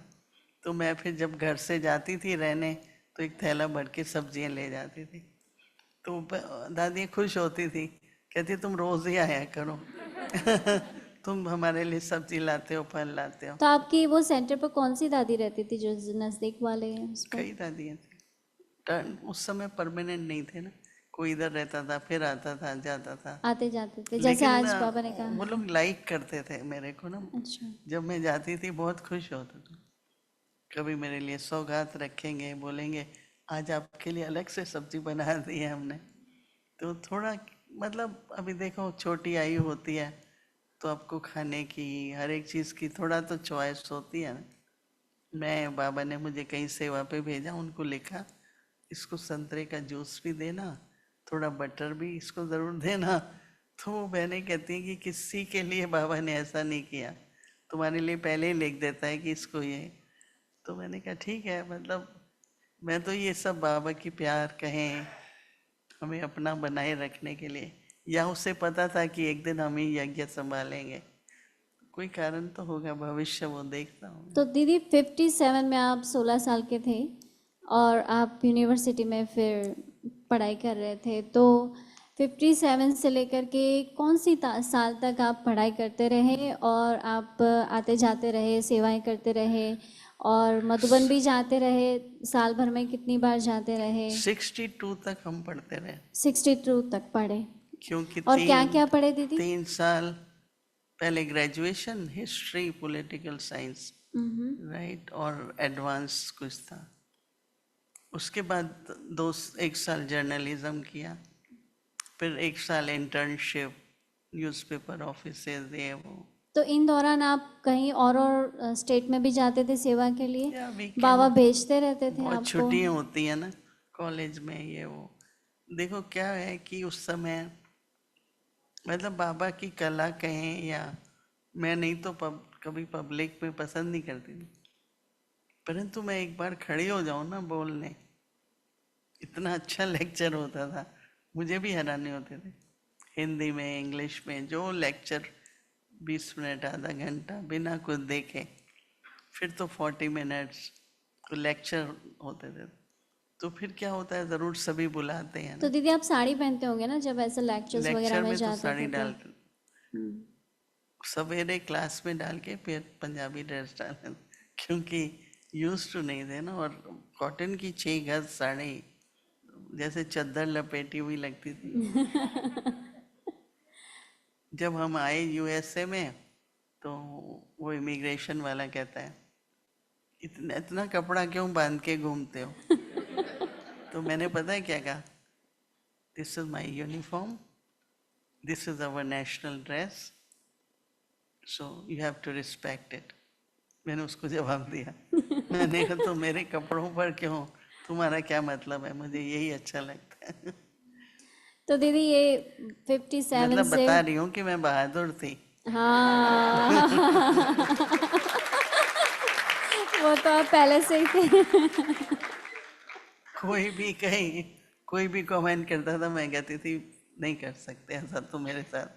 तो मैं फिर जब घर से जाती थी रहने तो एक थैला भर के सब्जियां ले जाती थी, तो दादी खुश होती थी, कहती तुम रोज ही आया करो तुम हमारे लिए सब्जी लाते हो, फल लाते हो। तो आपकी वो सेंटर पर कौन सी दादी रहती थी जो नज़दीक वाले हैं उस पर? कई दादियाँ थी, टर्न उस समय परमानेंट नहीं थे ना, कोई इधर रहता था फिर आता था जाता था, आते जाते थे, जैसे लेकिन आज बाबा ने वो कहा। लोग लाइक करते थे मेरे को ना, अच्छा। जब मैं जाती थी बहुत खुश होता था। कभी मेरे लिए सौगात रखेंगे, बोलेंगे आज आपके लिए अलग से सब्जी बना दी है हमने, तो थोड़ा मतलब अभी देखो छोटी आयु होती है तो आपको खाने की हर एक चीज़ की थोड़ा तो चॉइस होती है ना। मैं बाबा ने मुझे कहीं सेवा पे भेजा, उनको लिखा इसको संतरे का जूस भी देना, थोड़ा बटर भी इसको ज़रूर देना, तो वो बहनें कहती हैं कि किसी के लिए बाबा ने ऐसा नहीं किया, तुम्हारे लिए पहले ही लिख देता है कि इसको ये। तो मैंने कहा ठीक है, मतलब मैं तो ये सब बाबा की प्यार कहें हमें अपना बनाए रखने के लिए, या उसे पता था कि एक दिन हम ही यज्ञ संभालेंगे, कोई कारण तो होगा, भविष्य वो देखता हूँ। तो दीदी 57 में आप 16 साल के थे और आप यूनिवर्सिटी में फिर पढ़ाई कर रहे थे, तो 57 से लेकर के कौन सी साल तक आप पढ़ाई करते रहे और आप आते जाते रहे, सेवाएं करते रहे और मधुबन भी जाते रहे? साल भर में कितनी बार जाते रहे? 62 तक हम पढ़ते रहे, 62 तक पढ़े। क्योंकि और क्या क्या पढ़े दीदी? 3 साल पहले graduation history political science, right, और एडवांस कुछ था, उसके बाद 1 साल जर्नलिज्म किया, फिर 1 साल इंटर्नशिप न्यूज़पेपर ऑफिसेज ये वो। तो इन दौरान आप कहीं और स्टेट में भी जाते थे सेवा के लिए? या बाबा वीकेंड भेजते रहते थे बहुत आपको? छुट्टियां होती है ना कॉलेज में ये वो। देखो क्या है कि उस समय मतलब बाबा की कला कहें या मैं नहीं तो कभी पब्लिक में पसंद नहीं करती थी, परंतु मैं एक बार खड़ी हो जाऊं ना बोलने, इतना अच्छा लेक्चर होता था, मुझे भी हैरानी होते थे, हिंदी में इंग्लिश में जो लेक्चर 20 मिनट आधा घंटा बिना कुछ देखे, फिर तो 40 मिनट्स लेक्चर होते थे, तो फिर क्या होता है ज़रूर सभी बुलाते हैं तो ना। दीदी आप साड़ी पहनते होंगे ना जब ऐसे लेक्चर्स वगैरह लेक्चर में में तो जाते साड़ी थे? तो डालते, सवेरे क्लास में डाल के फिर पंजाबी ड्रेस डालना, क्योंकि यूज टू नहीं थे ना। और कॉटन की 6 गज साड़ी जैसे चद्दर लपेटी हुई लगती थी। जब हम आए यूएसए में तो वो इमिग्रेशन वाला कहता है, इतना इतना कपड़ा क्यों बांध के घूमते हो? तो मैंने पता है क्या कहा, this is my uniform, this is our national dress, so you have to respect it. मैंने उसको जवाब दिया। मैंने कहा तो मेरे कपड़ों पर क्यों, तुम्हारा क्या मतलब है, मुझे यही अच्छा लगता है। तो दीदी ये 57 मतलब से बता रही हूँ कि मैं बहादुर थी। हाँ वो तो आप पहले से ही थे। कोई भी कहीं कोई भी कमेंट करता था, मैं कहती थी नहीं कर सकते ऐसा तो मेरे साथ।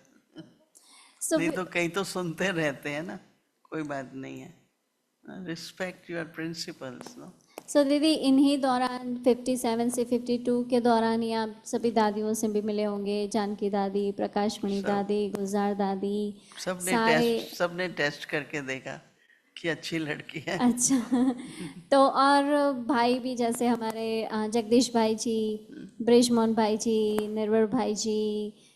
So, नहीं तो कई तो सुनते रहते हैं ना, कोई बात नहीं है। Respect your principles no. so दीदी इन्हीं दौरान 57 से 52 के दौरान ही आप सभी दादियों से भी मिले होंगे, जानकी दादी, प्रकाशमणि सब दादी, गुलजार दादी, सबने सबने टेस्ट करके देखा कि अच्छी लड़की है। अच्छा तो और भाई भी, जैसे हमारे जगदीश भाई जी, ब्रिजमोहन भाई जी, निर्वर भाई जी,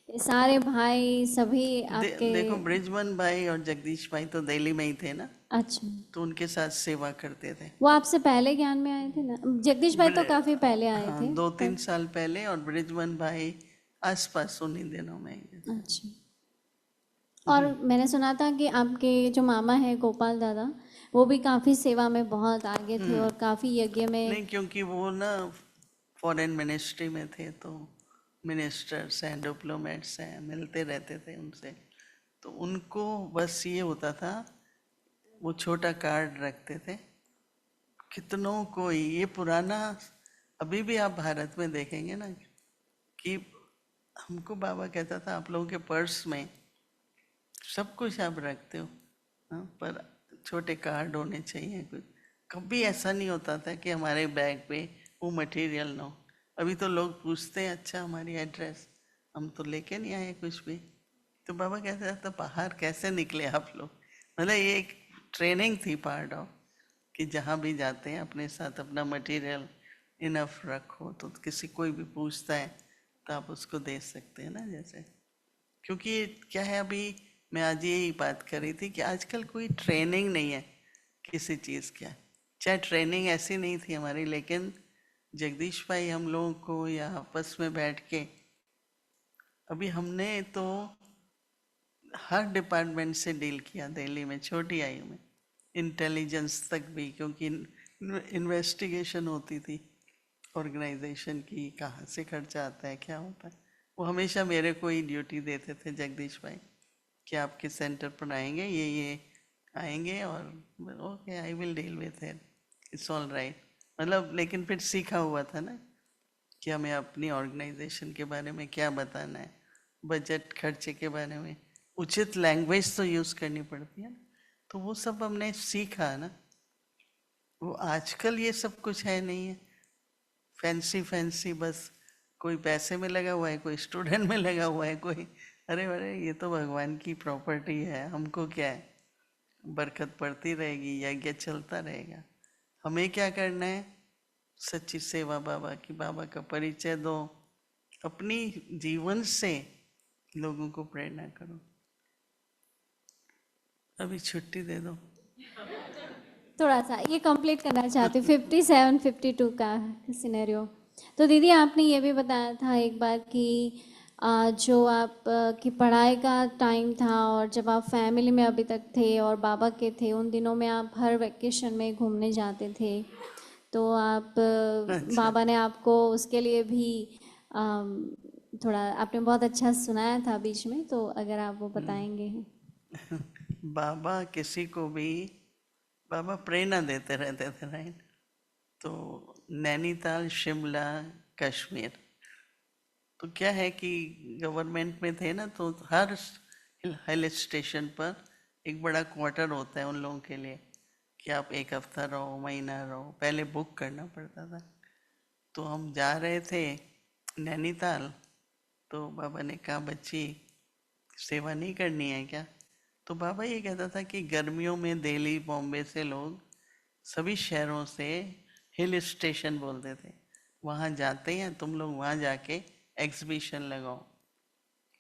ये सारे भाई सभी आपके देखो ब्रिजमन भाई और जगदीश भाई तो दिल्ली में ही थे ना, अच्छा, तो उनके साथ सेवा करते थे। वो आपसे पहले ज्ञान में आए थे ना? जगदीश भाई तो काफी पहले आए हाँ, थे 2-3 साल पहले, और ब्रिजमन भाई आसपास उन्हीं दिनों में ही थे। अच्छा। और मैंने सुना था कि आपके जो मामा हैं गोपाल दादा, वो भी काफी सेवा में बहुत आगे थे और काफी यज्ञ में। नहीं, क्योंकि वो ना फॉरेन मिनिस्ट्री में थे, तो मिनिस्टर्स हैं, डिप्लोमेट्स हैं, मिलते रहते थे उनसे। तो उनको बस ये होता था, वो छोटा कार्ड रखते थे। कितनों को ये पुराना, अभी भी आप भारत में देखेंगे ना कि हमको बाबा कहता था आप लोगों के पर्स में सब कुछ आप रखते हो, हाँ, पर छोटे कार्ड होने चाहिए कुछ। कभी ऐसा नहीं होता था कि हमारे बैग पे वो मटेरियल ना हो। अभी तो लोग पूछते हैं अच्छा हमारी एड्रेस, हम तो लेके नहीं आए कुछ भी। तो बाबा कहते था बाहर कैसे निकले आप लोग। मतलब ये एक ट्रेनिंग थी पार्ट ऑफ, कि जहाँ भी जाते हैं अपने साथ अपना मटेरियल इनफ रखो, तो किसी कोई भी पूछता है तो आप उसको दे सकते हैं ना। जैसे क्योंकि क्या है, अभी मैं आज यही बात कर रही थी कि आजकल कोई ट्रेनिंग नहीं है किसी चीज़ का। चाहे ट्रेनिंग ऐसी नहीं थी हमारी, लेकिन जगदीश भाई हम लोगों को या आपस में बैठ के, अभी हमने तो हर डिपार्टमेंट से डील किया दिल्ली में छोटी आयु में, इंटेलिजेंस तक भी, क्योंकि इन्वेस्टिगेशन होती थी ऑर्गेनाइजेशन की, कहाँ से खर्चा आता है क्या होता है। वो हमेशा मेरे को ही ड्यूटी देते थे जगदीश भाई कि आपके सेंटर पर आएंगे, ये आएंगे, और okay I will deal with it, it's all right. मतलब लेकिन फिर सीखा हुआ था ना कि हमें अपनी ऑर्गेनाइजेशन के बारे में क्या बताना है, बजट खर्चे के बारे में उचित लैंग्वेज तो यूज़ करनी पड़ती है ना। तो वो सब हमने सीखा ना। वो आजकल ये सब कुछ है नहीं है, फैंसी फैंसी, बस कोई पैसे में लगा हुआ है, कोई स्टूडेंट में लगा हुआ है, कोई अरे अरे ये तो भगवान की प्रॉपर्टी है, हमको क्या है, बरकत पड़ती रहेगी, यज्ञ चलता रहेगा। हमें क्या करना है, सच्ची सेवा बाबा की, बाबा का परिचय दो, अपनी जीवन से लोगों को प्रेरणा करो। अभी छुट्टी दे दो। थोड़ा सा ये कंप्लीट करना चाहती हूँ 57 52 का सिनेरियो। तो दीदी आपने ये भी बताया था एक बार कि जो आप की पढ़ाई का टाइम था और जब आप फैमिली में अभी तक थे और बाबा के थे, उन दिनों में आप हर वेकेशन में घूमने जाते थे। तो आप अच्छा, बाबा ने आपको उसके लिए भी थोड़ा आपने बहुत अच्छा सुनाया था बीच में, तो अगर आप वो बताएंगे। बाबा किसी को भी बाबा प्रेरणा देते रहते थे, राइट। तो नैनीताल, शिमला, कश्मीर, तो क्या है कि गवर्नमेंट में थे ना, तो हर हिल स्टेशन पर एक बड़ा क्वार्टर होता है उन लोगों के लिए कि आप 1 हफ्ता रहो, महीना रहो, पहले बुक करना पड़ता था। तो हम जा रहे थे नैनीताल, तो बाबा ने कहा बच्ची सेवा नहीं करनी है क्या? तो बाबा ये कहता था कि गर्मियों में दिल्ली बॉम्बे से लोग सभी शहरों से हिल स्टेशन बोलते थे, वहाँ जाते हैं, तुम लोग वहाँ जाके एग्जीबिशन लगाओ।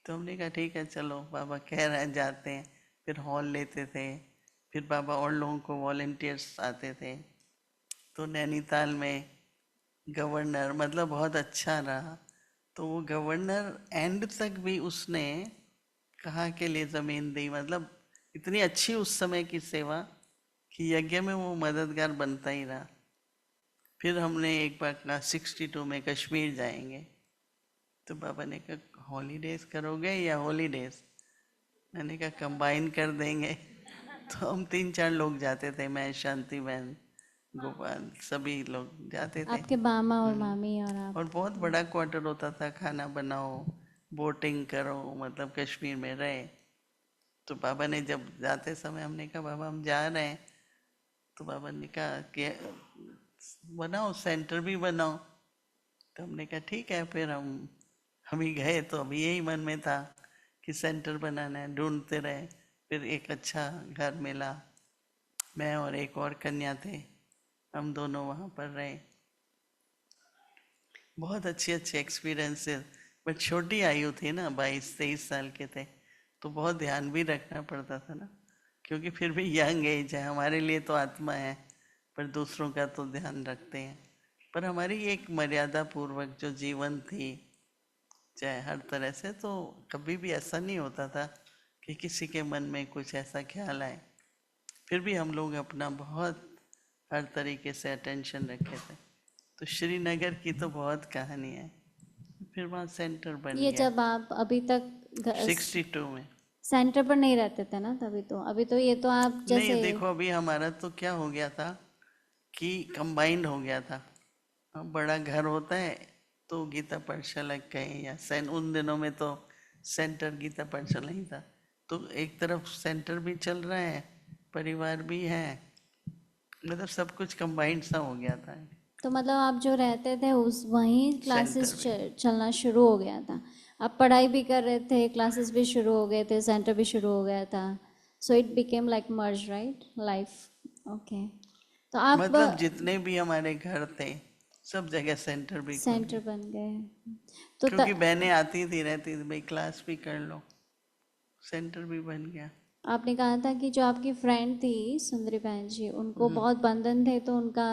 तो हमने कहा ठीक है चलो, बाबा कह रहे हैं जाते हैं। फिर हॉल लेते थे, फिर बाबा और लोगों को वॉलेंटियर्स आते थे। तो नैनीताल में गवर्नर, मतलब बहुत अच्छा रहा। तो वो गवर्नर एंड तक भी उसने कहा के लिए ज़मीन दी, मतलब इतनी अच्छी उस समय की सेवा कि यज्ञ में वो मददगार बनता ही रहा। फिर हमने एक बार कहा 62 में कश्मीर जाएंगे। तो बाबा ने कहा हॉलीडेज करोगे या हॉलीडेज? मैंने कहा कंबाइन कर देंगे। तो हम 3-4 लोग जाते थे, मैं, शांति बहन, गोपाल, सभी लोग जाते थे। आपके मामा और मामी और आप? और बहुत बड़ा क्वार्टर होता था, खाना बनाओ, बोटिंग करो, मतलब कश्मीर में रहे। तो बाबा ने जब जाते समय हमने कहा बाबा हम जा रहे हैं, तो बाबा ने कहा कि बनाओ, सेंटर भी बनाओ। तो हमने कहा ठीक है। फिर हम ही गए, तो अभी यही मन में था कि सेंटर बनाना है, ढूंढते रहे। फिर एक अच्छा घर मिला, मैं और एक और कन्या थे, हम दोनों वहाँ पर रहे। बहुत अच्छे अच्छे एक्सपीरियंसेस, बट छोटी आयु थी ना, 22-23 साल के थे, तो बहुत ध्यान भी रखना पड़ता था ना, क्योंकि फिर भी यंग एज है, हमारे लिए तो आत्मा है, पर दूसरों का तो ध्यान रखते हैं। पर हमारी एक मर्यादा पूर्वक जो जीवन थी, चाहे हर तरह से, तो कभी भी ऐसा नहीं होता था कि किसी के मन में कुछ ऐसा ख्याल आए। फिर भी हम लोग अपना बहुत हर तरीके से अटेंशन रखे थे। तो श्रीनगर की तो बहुत कहानी है। फिर वहाँ सेंटर बन ये गया जब आप अभी तक 62 में। सेंटर पर नहीं रहते थे ना तभी? तो अभी तो ये तो आप नहीं जैसे देखो, अभी हमारा तो क्या हो गया था कि कंबाइंड हो गया था। अब बड़ा घर होता है तो गीता पाठशाला कहीं या उन दिनों में तो सेंटर गीता पाठशाला ही था। तो एक तरफ सेंटर भी चल रहा है, परिवार भी है, मतलब सब कुछ कंबाइंड सा हो गया था। तो मतलब आप जो रहते थे उस वहीं क्लासेस सेंटर में चलना शुरू हो गया था? आप पढ़ाई भी कर रहे थे, क्लासेस भी शुरू हो गए थे, सेंटर भी शुरू हो गया था, so it became like merge, right, life. Okay. तो आप मतलब जितने भी हमारे घर थे सब जगह सेंटर भी खुल सेंटर गए, बन गए। तो क्योंकि बहनें आती थी रहती थी, भाई क्लास भी कर लो, सेंटर भी बन गया। आपने कहा था कि जो आपकी फ्रेंड थी सुंदरी बहन जी, उनको बहुत बंधन थे, तो उनका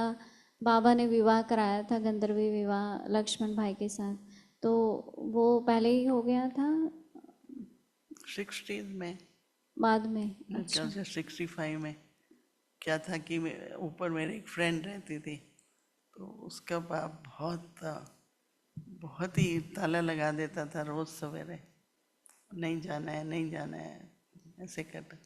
बाबा ने विवाह कराया था, गंधर्वी विवाह लक्ष्मण भाई के साथ, तो वो पहले ही हो गया था 60s में, बाद में? मेरे ख्याल अच्छा। से 65 में। क्या था कि ऊपर मेरी एक फ्रेंड रहती थी, तो उसका बाप बहुत ही ताला लगा देता था रोज सवेरे, नहीं जाना है नहीं जाना है, ऐसे करता।